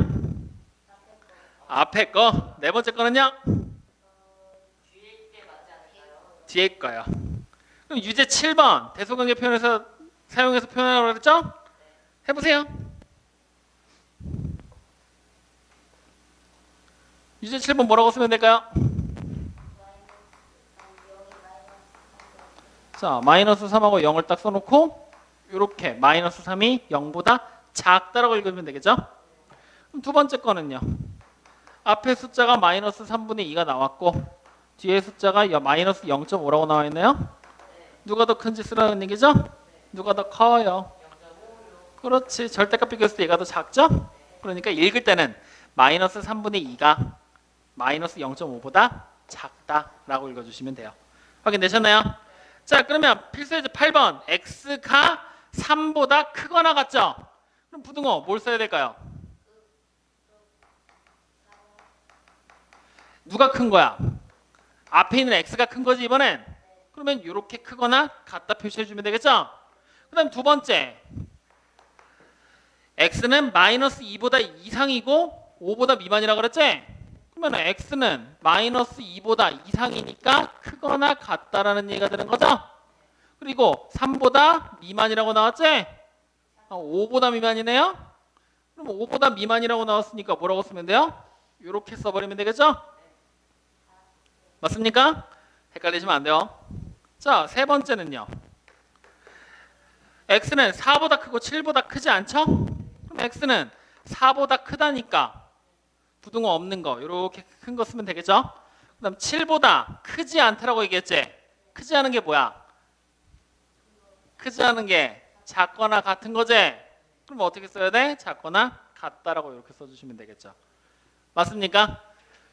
Speaker 1: 앞에 거. 네 번째 거는요? 뒤에 거요. 그럼 유제 7번 대소관계 표현에서 사용해서 표현하라고 그랬죠? 해보세요. 유제 7번 뭐라고 쓰면 될까요? 자, 마이너스 3하고 0을 딱 써놓고 이렇게 마이너스 3이 0보다 작다라고 읽으면 되겠죠? 그럼 두 번째 거는요. 앞에 숫자가 마이너스 3분의 2가 나왔고 뒤에 숫자가 마이너스 0.5라고 나와 있네요. 누가 더 큰지 쓰라는 얘기죠? 누가 더 커요? 그렇지. 절대값 비교했을 때 얘가 더 작죠? 그러니까 읽을 때는 마이너스 3분의 2가 마이너스 0.5보다 작다라고 읽어주시면 돼요. 확인되셨나요? 자, 그러면 필수예제 8번 x가 3보다 크거나 같죠? 그럼 부등호 뭘 써야 될까요? 누가 큰 거야? 앞에 있는 x가 큰 거지 이번엔? 그러면 이렇게 크거나 같다 표시해주면 되겠죠? 그 다음 두 번째 x는 마이너스 2보다 이상이고 5보다 미만이라고 그랬지? 그러면 x는 마이너스 2보다 이상이니까 크거나 같다라는 얘기가 되는 거죠? 그리고 3보다 미만이라고 나왔지? 5보다 미만이네요? 그럼 5보다 미만이라고 나왔으니까 뭐라고 쓰면 돼요? 이렇게 써버리면 되겠죠? 맞습니까? 헷갈리시면 안 돼요. 자, 세 번째는요. x는 4보다 크고 7보다 크지 않죠? 그럼 x는 4보다 크다니까 부등호 없는 거 이렇게 큰 거 쓰면 되겠죠? 그 다음 7보다 크지 않다라고 얘기했지? 크지 않은 게 뭐야? 크지 않은 게 작거나 같은 거지? 그럼 어떻게 써야 돼? 작거나 같다라고 이렇게 써주시면 되겠죠. 맞습니까?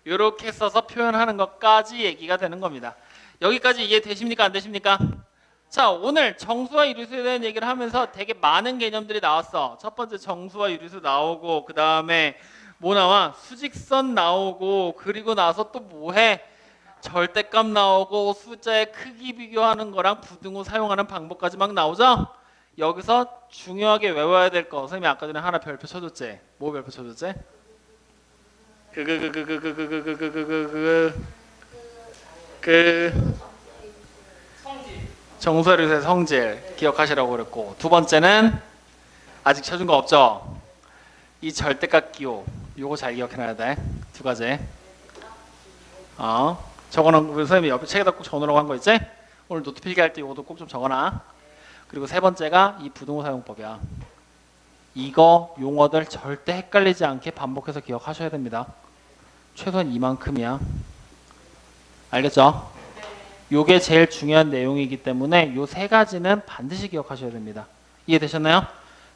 Speaker 1: 이렇게 써서 표현하는 것까지 얘기가 되는 겁니다. 여기까지 이해되십니까? 안 되십니까? 자, 오늘 정수와 유리수에 대한 얘기를 하면서 되게 많은 개념들이 나왔어. 첫 번째 정수와 유리수 나오고 그 다음에 뭐 나와? 수직선 나오고 그리고 나서 또 뭐해? 절대값 나오고 숫자의 크기 비교하는 거랑 부등호 사용하는 방법까지 막 나오죠? 여기서 중요하게 외워야 될 거 선생님이 아까 전에 하나 별표 쳐줬지? 뭐 별표 쳐줬지? 정수와 유리수의 성질 기억하시라고 그랬고 두 번째는 아직 쳐준 거 없죠? 이 절대값 기호 요거 잘 기억해놔야 돼. 두 가지. 저거는 우리 선생님이 옆에 책에다 꼭 적어놓으라고 한 거 있지? 오늘 노트 필기할 때 이것도 꼭 좀 적어놔. 그리고 세 번째가 이 부등호 사용법이야. 이거 용어들 절대 헷갈리지 않게 반복해서 기억하셔야 됩니다. 최소한 이만큼이야. 알겠죠? 요게 제일 중요한 내용이기 때문에 요 세 가지는 반드시 기억하셔야 됩니다. 이해되셨나요?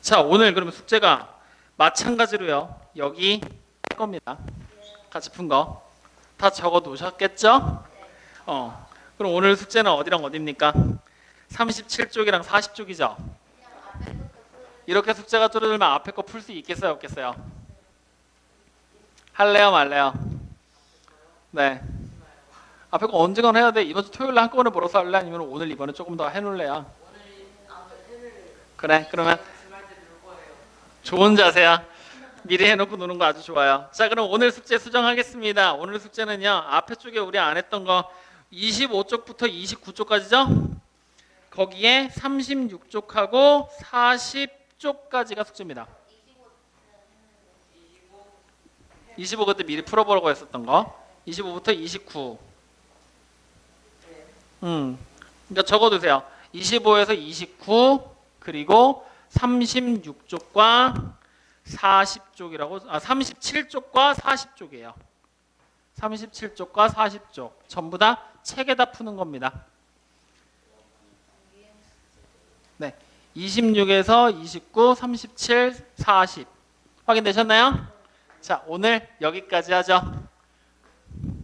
Speaker 1: 자, 오늘 그러면 숙제가 마찬가지로요. 여기 할 겁니다. 같이 푼 거. 다 적어 놓으셨겠죠? 그럼 오늘 숙제는 어디랑 어디입니까? 37쪽이랑 40쪽이죠? 이렇게 숙제가 줄어들면 앞에 거 풀 수 있겠어요? 없겠어요? 할래요? 말래요? 네. 앞에 거 언제건 해야 돼. 이번 주 토요일에 한꺼번에 몰아서 할래? 아니면 오늘 이번에 조금 더 해놓을래요? 그래. 그러면 좋은 자세야. 미리 해놓고 노는 거 아주 좋아요. 자, 그럼 오늘 숙제 수정하겠습니다. 오늘 숙제는요. 앞에 쪽에 우리 안 했던 거 25쪽부터 29쪽까지죠? 거기에 36쪽하고 40쪽까지가 숙제입니다. 25 그때 미리 풀어보라고 했었던 거. 25부터 29. 그러니까 적어두세요. 25에서 29 그리고 36쪽과 40쪽이라고 37쪽과 40쪽이에요. 37쪽과 40쪽 전부 다 책에다 푸는 겁니다. 네, 26에서 29, 37, 40 확인되셨나요? 자, 오늘 여기까지 하죠.